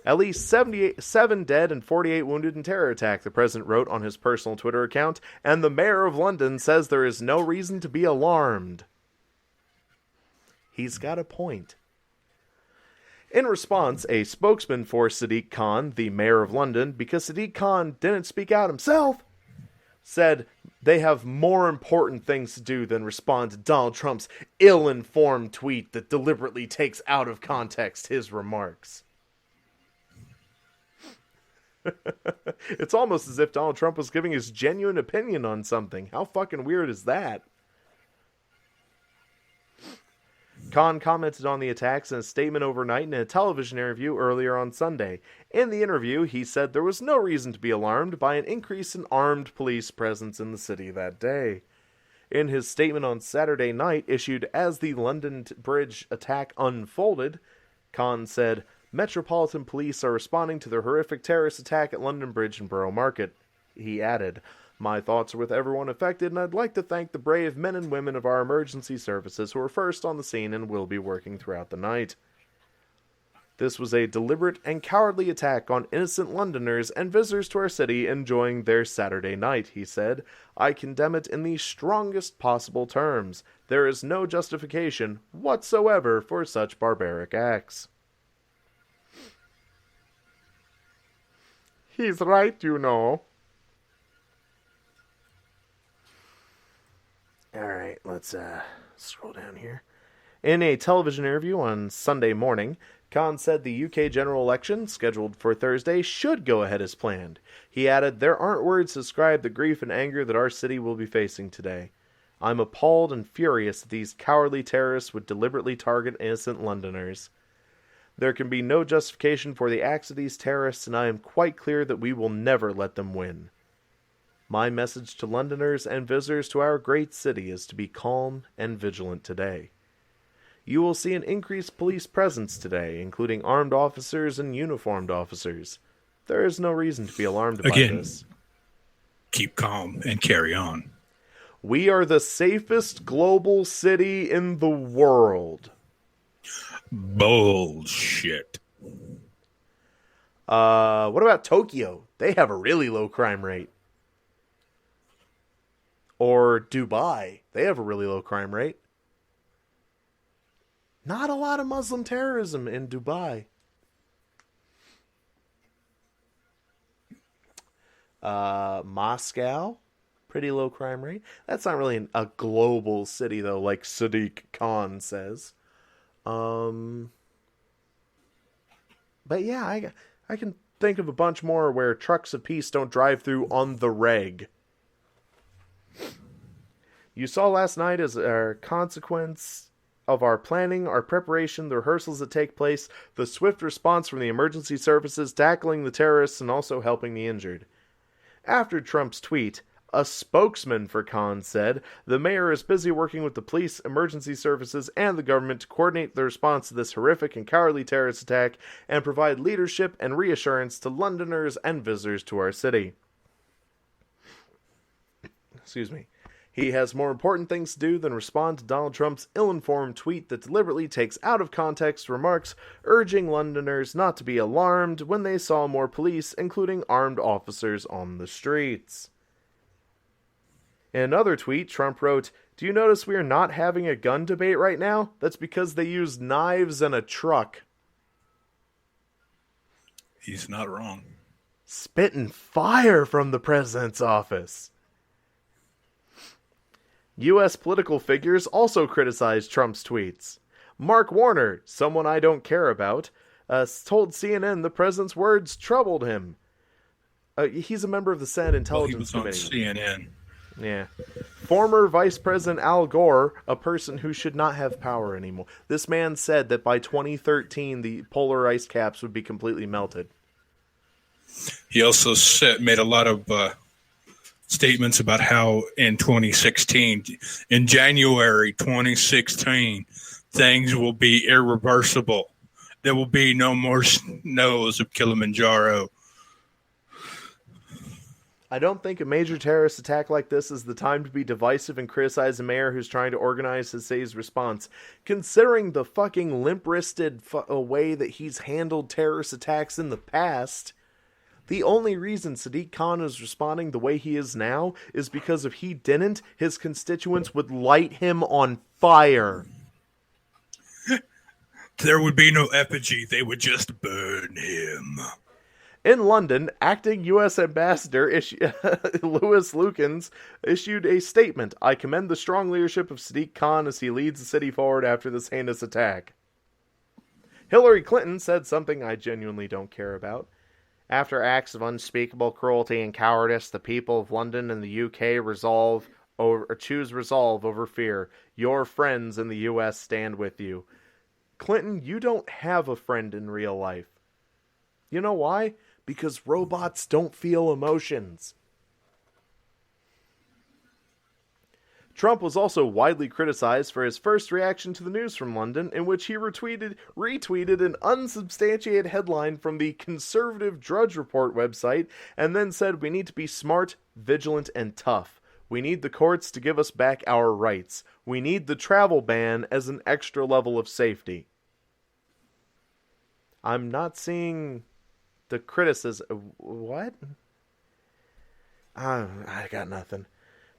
At least 77 dead and 48 wounded in terror attack, the president wrote on his personal Twitter account, and the mayor of London says there is no reason to be alarmed. He's got a point. In response, a spokesman for Sadiq Khan, the mayor of London, because Sadiq Khan didn't speak out himself, said they have more important things to do than respond to Donald Trump's ill-informed tweet that deliberately takes out of context his remarks. It's almost as if Donald Trump was giving his genuine opinion on something. How fucking weird is that? Khan commented on the attacks in a statement overnight in a television interview earlier on Sunday. In the interview, he said there was no reason to be alarmed by an increase in armed police presence in the city that day. In his statement on Saturday night, issued as the London Bridge attack unfolded, Khan said, "Metropolitan Police are responding to the horrific terrorist attack at London Bridge and Borough Market." He added, "My thoughts are with everyone affected, and I'd like to thank the brave men and women of our emergency services who were first on the scene and will be working throughout the night. This was a deliberate and cowardly attack on innocent Londoners and visitors to our city enjoying their Saturday night," he said. "I condemn it in the strongest possible terms. There is no justification whatsoever for such barbaric acts." He's right, you know. let's scroll down here. In a television interview on Sunday morning, Khan said the UK general election, scheduled for Thursday, should go ahead as planned. He added, "There aren't words to describe the grief and anger that our city will be facing today. I'm appalled and furious that these cowardly terrorists would deliberately target innocent Londoners. There can be no justification for the acts of these terrorists, and I am quite clear that we will never let them win. My message to Londoners and visitors to our great city is to be calm and vigilant today. You will see an increased police presence today, including armed officers and uniformed officers. There is no reason to be alarmed by this. Keep calm and carry on. We are the safest global city in the world." Bullshit. What about Tokyo? They have a really low crime rate. Or Dubai. They have a really low crime rate. Not a lot of Muslim terrorism in Dubai. Moscow, pretty low crime rate. That's not really a global city, though, like Sadiq Khan says. But yeah, I can think of a bunch more where trucks of peace don't drive through on the reg. You saw last night as a consequence of our planning, our preparation, the rehearsals that take place, the swift response from the emergency services, tackling the terrorists, and also helping the injured. After Trump's tweet, a spokesman for Khan said, "The mayor is busy working with the police, emergency services, and the government to coordinate the response to this horrific and cowardly terrorist attack and provide leadership and reassurance to Londoners and visitors to our city." Excuse me. He has more important things to do than respond to Donald Trump's ill-informed tweet that deliberately takes out of context remarks urging Londoners not to be alarmed when they saw more police, including armed officers, on the streets. In another tweet, Trump wrote, "Do you notice we are not having a gun debate right now? That's because they used knives and a truck." He's not wrong. Spitting fire from the president's office. U.S. political figures also criticized Trump's tweets. Mark Warner, someone I don't care about, told CNN the president's words troubled him. He's a member of the Senate Intelligence Committee. He was on CNN. Yeah. Former Vice President Al Gore, a person who should not have power anymore. This man said that by 2013, the polar ice caps would be completely melted. He also made a lot of statements about how in 2016, in January 2016, things will be irreversible. There will be no more snows of Kilimanjaro. I don't think a major terrorist attack like this is the time to be divisive and criticize a mayor who's trying to organize his city's response. Considering the fucking limp-wristed way that he's handled terrorist attacks in the past, the only reason Sadiq Khan is responding the way he is now is because if he didn't, his constituents would light him on fire. There would be no effigy. They would just burn him. In London, acting U.S. Ambassador Louis Lukens issued a statement. "I commend the strong leadership of Sadiq Khan as he leads the city forward after this heinous attack." Hillary Clinton said something I genuinely don't care about. "After acts of unspeakable cruelty and cowardice, the people of London and the UK choose resolve over fear. Your friends in the US stand with you." Clinton, you don't have a friend in real life. You know why? Because robots don't feel emotions. Trump was also widely criticized for his first reaction to the news from London, in which he retweeted an unsubstantiated headline from the conservative Drudge Report website, and then said, "We need to be smart, vigilant, and tough. We need the courts to give us back our rights. We need the travel ban as an extra level of safety." I'm not seeing the criticism. What? I got nothing.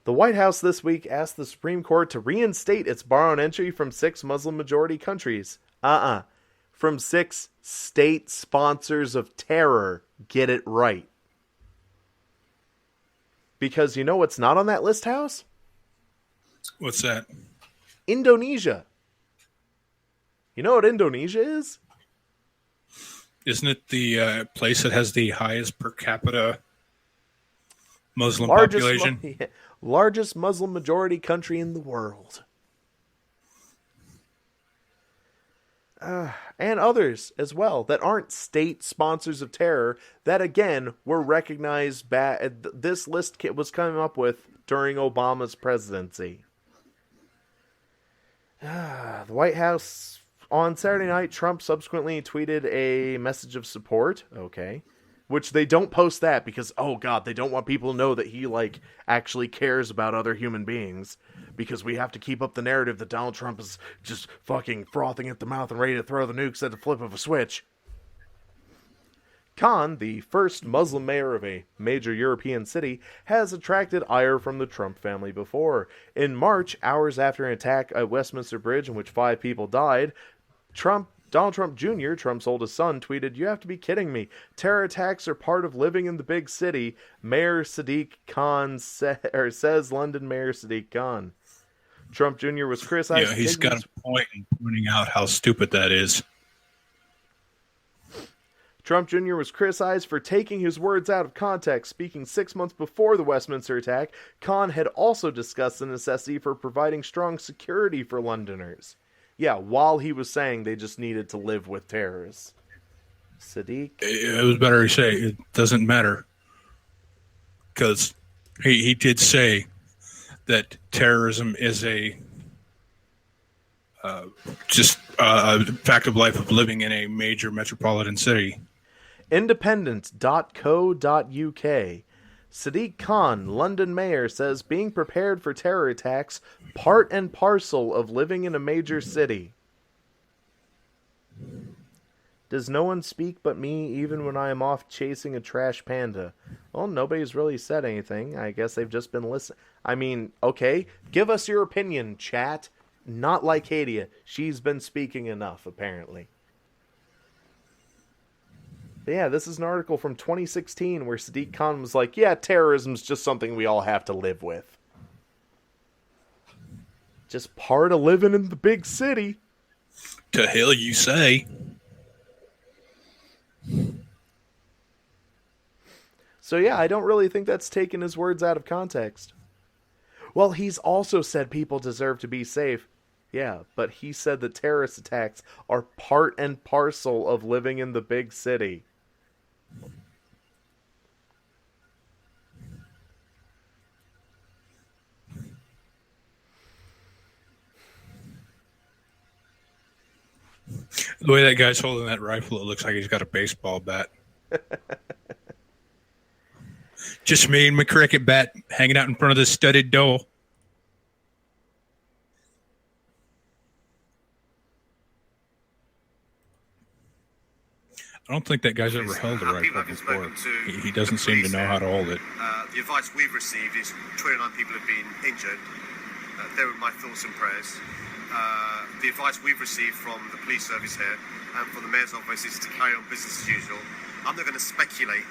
The White House this week asked the Supreme Court to reinstate its bar on entry from 6 Muslim-majority countries. From 6 state sponsors of terror. Get it right. Because you know what's not on that list, House? What's that? Indonesia. You know what Indonesia is? Isn't it the place that has the highest per capita Muslim Largest, population? largest Muslim majority country in the world. And others as well that aren't state sponsors of terror that, again, were recognized. This list was coming up with during Obama's presidency. The White House, on Saturday night, Trump subsequently tweeted a message of support. Okay. Which they don't post that because, oh god, they don't want people to know that he, actually cares about other human beings. Because we have to keep up the narrative that Donald Trump is just fucking frothing at the mouth and ready to throw the nukes at the flip of a switch. Khan, the first Muslim mayor of a major European city, has attracted ire from the Trump family before. In March, hours after an attack at Westminster Bridge in which 5 people died, Donald Trump Jr., Trump's oldest son, tweeted, "You have to be kidding me. Terror attacks are part of living in the big city," Mayor Sadiq Khan says London Mayor Sadiq Khan. Trump Jr. was criticized. Yeah, he's got a point in pointing out how stupid that is. Trump Jr. was criticized for taking his words out of context. Speaking 6 months before the Westminster attack, Khan had also discussed the necessity for providing strong security for Londoners. Yeah, while he was saying they just needed to live with terrorists. Sadiq? It was better to say it doesn't matter. Because he did say that terrorism is a fact of life of living in a major metropolitan city. Independent.co.uk. Sadiq Khan, London mayor, says being prepared for terror attacks part and parcel of living in a major city. Does no one speak but me even when I am off chasing a trash panda? Well, nobody's really said anything. I guess they've just been listening. I mean, okay, give us your opinion, chat. Not like Hadia. She's been speaking enough, apparently. But yeah, this is an article from 2016 where Sadiq Khan was like, yeah, terrorism's just something we all have to live with. Just part of living in the big city. To hell you say. So yeah, I don't really think that's taken his words out of context. Well, he's also said people deserve to be safe. Yeah, but he said that terrorist attacks are part and parcel of living in the big city. The way that guy's holding that rifle, it looks like he's got a baseball bat. Just me and my cricket bat hanging out in front of the studded door. I don't think that guy's ever held a rifle before. He doesn't seem to know how to hold it. The advice we've received is 29 people have been injured. They were my thoughts and prayers. The advice we've received from the police service here and from the mayor's office is to carry on business as usual. I'm not going to speculate.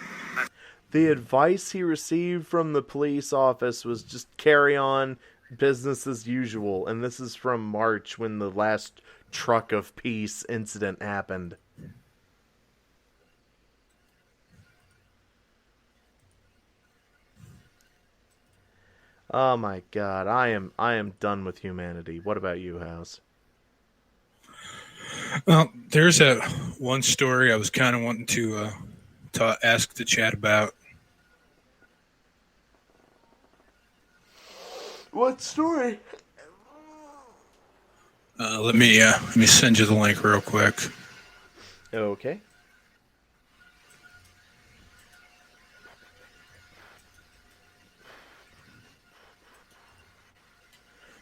The advice he received from the police office was just carry on business as usual. And this is from March when the last truck of peace incident happened. Oh my god, I am done with humanity. What about you, House? Well, there's one story I was kind of wanting to ask the chat about. What story? Let me send you the link real quick. Okay.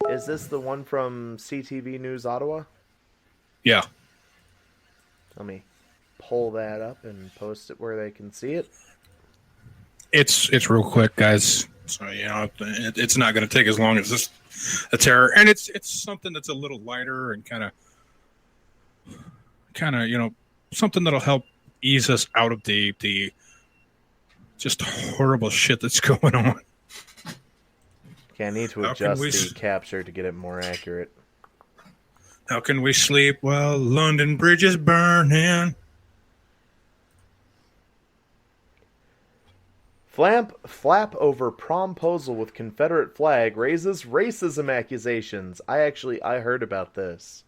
Is this the one from CTV News Ottawa? Yeah. Let me pull that up and post it where they can see it. It's real quick, guys. So it's not going to take as long as this a terror, and it's something that's a little lighter and kind of something that'll help ease us out of the just horrible shit that's going on. Okay, I need to How can adjust we the capture to get it more accurate. How can we sleep while London Bridge is burning? Flap over promposal with Confederate flag raises racism accusations. I heard about this.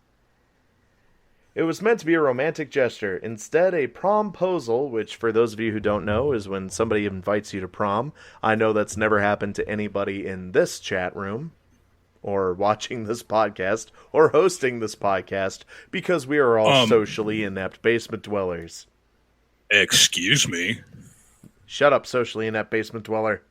It was meant to be a romantic gesture. Instead, a promposal, which for those of you who don't know is when somebody invites you to prom. I know that's never happened to anybody in this chat room, or watching this podcast, or hosting this podcast, because we are all socially inept basement dwellers. Excuse me? Shut up, socially inept basement dweller.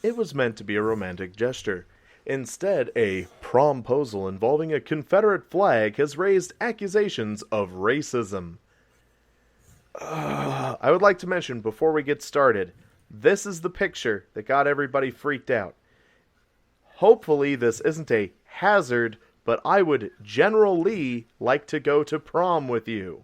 It was meant to be a romantic gesture. Instead, a promposal involving a Confederate flag has raised accusations of racism. I would like to mention, before we get started, this is the picture that got everybody freaked out. Hopefully this isn't a hazard, but I would generally like to go to prom with you.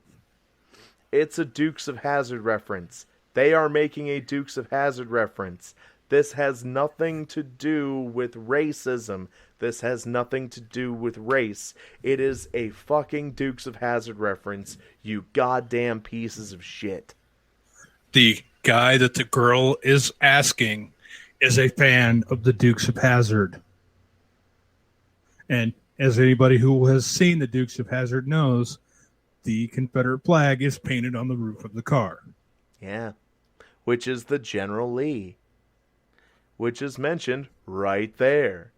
It's a Dukes of Hazzard reference. They are making a Dukes of Hazzard reference. This has nothing to do with racism. This has nothing to do with race. It is a fucking Dukes of Hazzard reference, you goddamn pieces of shit. The guy that the girl is asking is a fan of the Dukes of Hazzard. And as anybody who has seen the Dukes of Hazzard knows, the Confederate flag is painted on the roof of the car. Yeah. Which is the General Lee. Which is mentioned right there.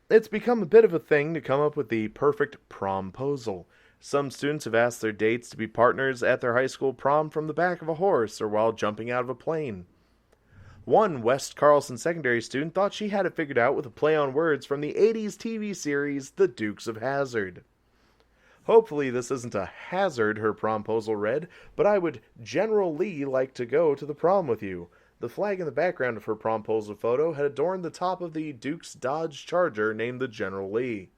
It's become a bit of a thing to come up with the perfect promposal. Some students have asked their dates to be partners at their high school prom from the back of a horse or while jumping out of a plane. One West Carlson secondary student thought she had it figured out with a play on words from the 80s TV series The Dukes of Hazzard. Hopefully this isn't a hazard, her promposal read, but I would generally like to go to the prom with you. The flag in the background of her promposal photo had adorned the top of the Duke's Dodge Charger named the General Lee.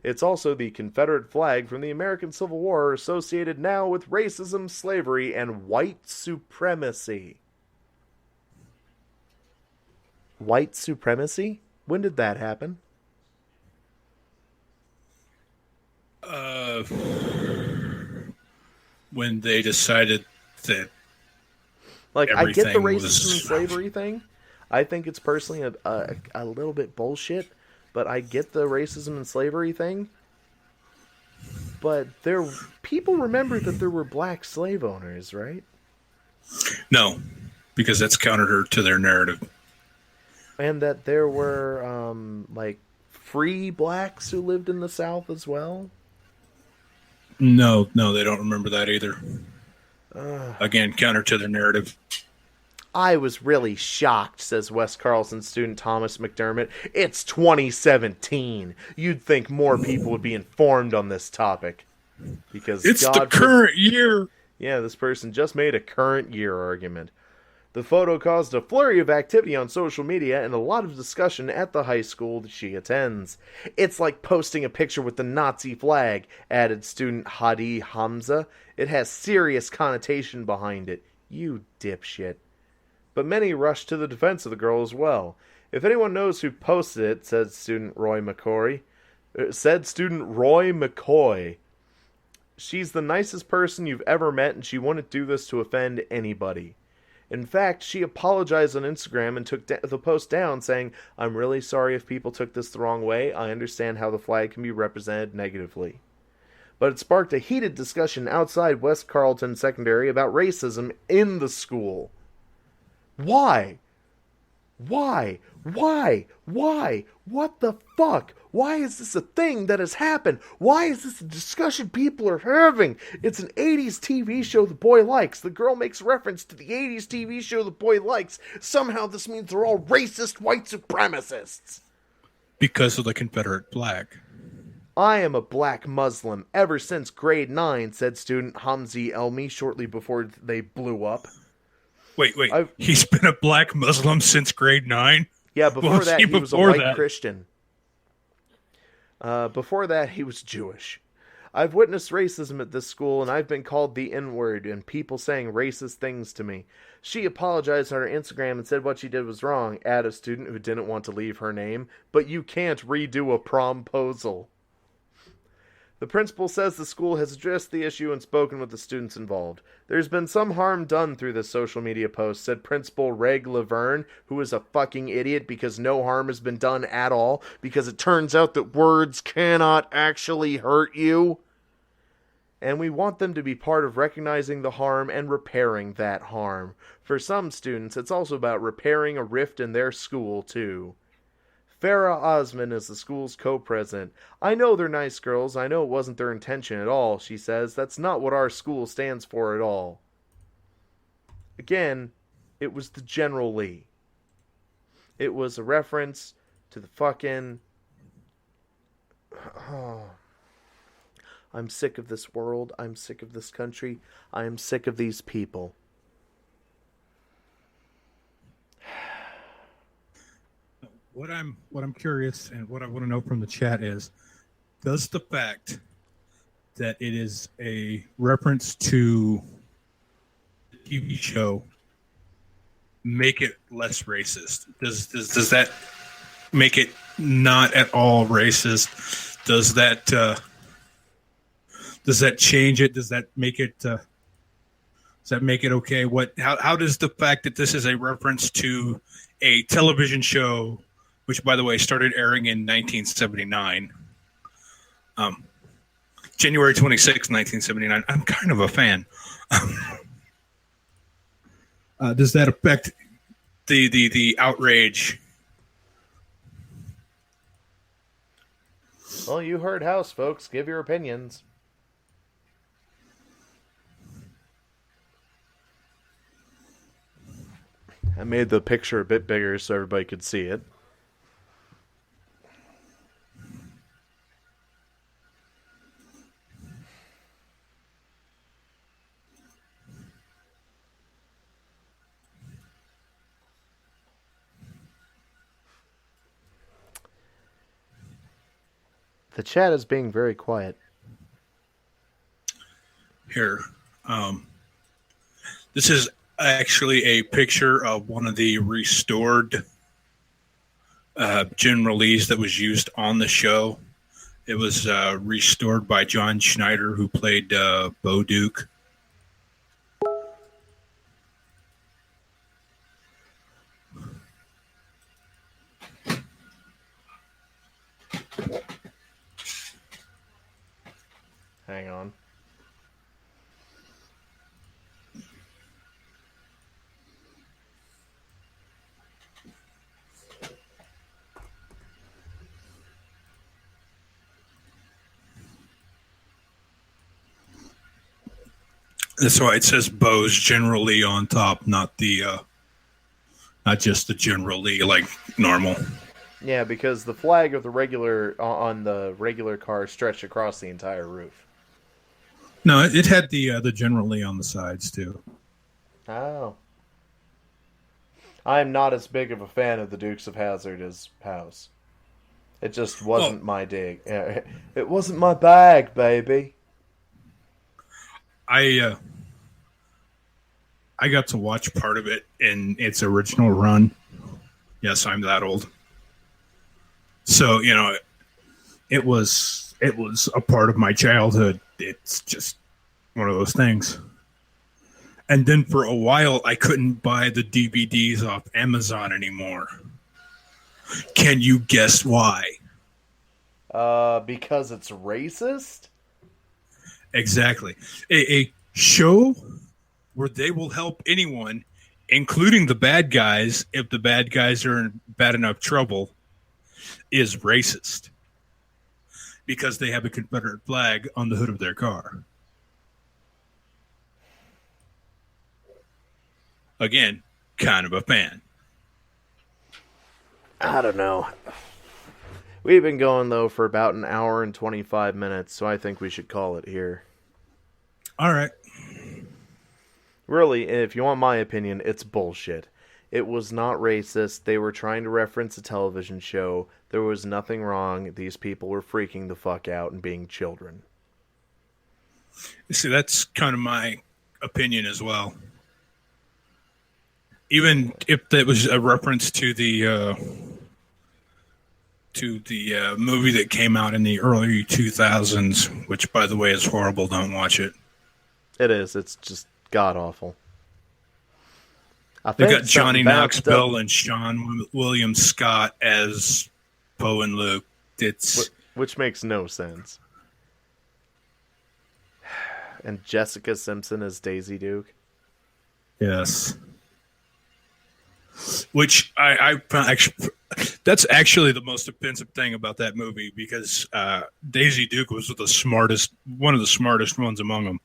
It's also the Confederate flag from the American Civil War, associated now with racism, slavery, and white supremacy. White supremacy? When did that happen? When they decided that like, I get the racism was... and slavery thing. I think it's personally a little bit bullshit, but I get the racism and slavery thing. But people remember that there were black slave owners, right? No, because that's counter to their narrative. And that there were, free blacks who lived in the South as well? No, they don't remember that either. Again, counter to their narrative. I was really shocked, says West Carlson student Thomas McDermott. It's 2017. You'd think more people would be informed on this topic. Because it's the current year. Yeah, this person just made a current year argument. The photo caused a flurry of activity on social media and a lot of discussion at the high school that she attends. It's like posting a picture with the Nazi flag, added student Hadi Hamza. It has serious connotation behind it. You dipshit. But many rushed to the defense of the girl as well. If anyone knows who posted it, said student Roy McCoy, she's the nicest person you've ever met and she wouldn't do this to offend anybody. In fact, she apologized on Instagram and took the post down, saying, "I'm really sorry if people took this the wrong way. I understand how the flag can be represented negatively." But it sparked a heated discussion outside West Carleton Secondary about racism in the school. Why? Why? What the fuck? Why is this a thing that has happened? Why is this a discussion people are having? It's an 80s TV show the boy likes. The girl makes reference to the 80s TV show the boy likes. Somehow this means they're all racist white supremacists. Because of the Confederate flag. I am a black Muslim ever since grade 9, said student Hamzi Elmi shortly before they blew up. Wait. He's been a black Muslim since grade 9? Yeah, before that, he was a white that? Christian. Before that, he was Jewish. I've witnessed racism at this school, and I've been called the N-word and people saying racist things to me. She apologized on her Instagram and said what she did was wrong, at a student who didn't want to leave her name, but you can't redo a promposal. The principal says the school has addressed the issue and spoken with the students involved. There's been some harm done through this social media post, said Principal Reg Laverne, who is a fucking idiot because no harm has been done at all, because it turns out that words cannot actually hurt you. And we want them to be part of recognizing the harm and repairing that harm. For some students, it's also about repairing a rift in their school, too. Farah Osman is the school's co-president. I know they're nice girls. I know it wasn't their intention at all, she says. That's not what our school stands for at all. Again, it was the General Lee. It was a reference to the fucking... Oh. I'm sick of this world. I'm sick of this country. I am sick of these people. What I'm curious and what I want to know from the chat is, does the fact that it is a reference to the TV show make it less racist? Does that make it not at all racist? Does that change it? Does that make it okay? How does the fact that this is a reference to a television show, which, by the way, started airing in 1979, January 26, 1979. I'm kind of a fan. Does that affect the outrage? Well, you heard House, folks. Give your opinions. I made the picture a bit bigger so everybody could see it. The chat is being very quiet. Here. This is actually a picture of one of the restored General Lees that was used on the show. It was restored by John Schneider, who played Bo Duke. Hang on. That's why it says Bo's General Lee on top, not just the General Lee like normal. Yeah, because the flag of the regular on the regular car stretched across the entire roof. No, it had the General Lee on the sides too. Oh. I'm not as big of a fan of the Dukes of Hazzard as House. It just wasn't my dig. It wasn't my bag, baby. I got to watch part of it in its original run. Yes, I'm that old. So, it was a part of my childhood. It's just one of those things. And then for a while, I couldn't buy the DVDs off Amazon anymore. Can you guess why? Because it's racist? Exactly. A show where they will help anyone, including the bad guys, if the bad guys are in bad enough trouble, is racist. Because they have a Confederate flag on the hood of their car. Again, kind of a fan. I don't know. We've been going, though, for about an hour and 25 minutes, so I think we should call it here. All right. Really, if you want my opinion, it's bullshit. It was not racist. They were trying to reference a television show. There was nothing wrong. These people were freaking the fuck out and being children. See, that's kind of my opinion as well. Even if that was a reference to the movie that came out in the early 2000s, which, by the way, is horrible. Don't watch it. It is. It's just god awful. They got Johnny Knoxville and Sean William Scott as Poe and Luke. Which makes no sense. And Jessica Simpson as Daisy Duke. Yes. Which I actually, that's actually the most offensive thing about that movie, because Daisy Duke was one of the smartest ones among them.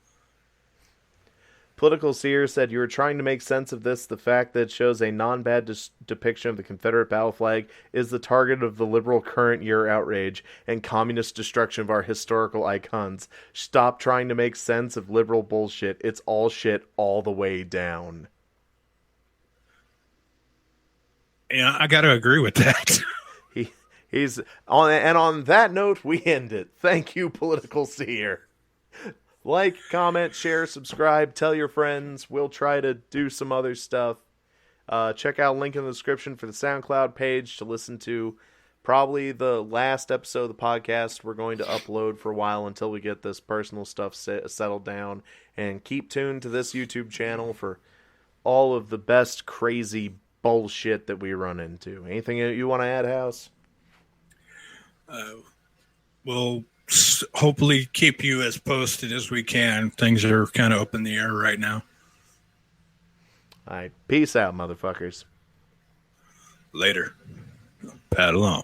Political Seer said, you were trying to make sense of this. The fact that it shows a non-bad depiction of the Confederate battle flag is the target of the liberal current year outrage and communist destruction of our historical icons. Stop trying to make sense of liberal bullshit. It's all shit all the way down. Yeah, I got to agree with that. He's on, and on that note, we end it. Thank you, Political Seer. Like, comment, share, subscribe, tell your friends. We'll try to do some other stuff. Check out link in the description for the SoundCloud page to listen to probably the last episode of the podcast we're going to upload for a while until we get this personal stuff settled down. And keep tuned to this YouTube channel for all of the best crazy bullshit that we run into. Anything you want to add, House? We'll hopefully keep you as posted as we can. Things are kind of up in the air right now. All right. Peace out, motherfuckers. Later. Paddle on.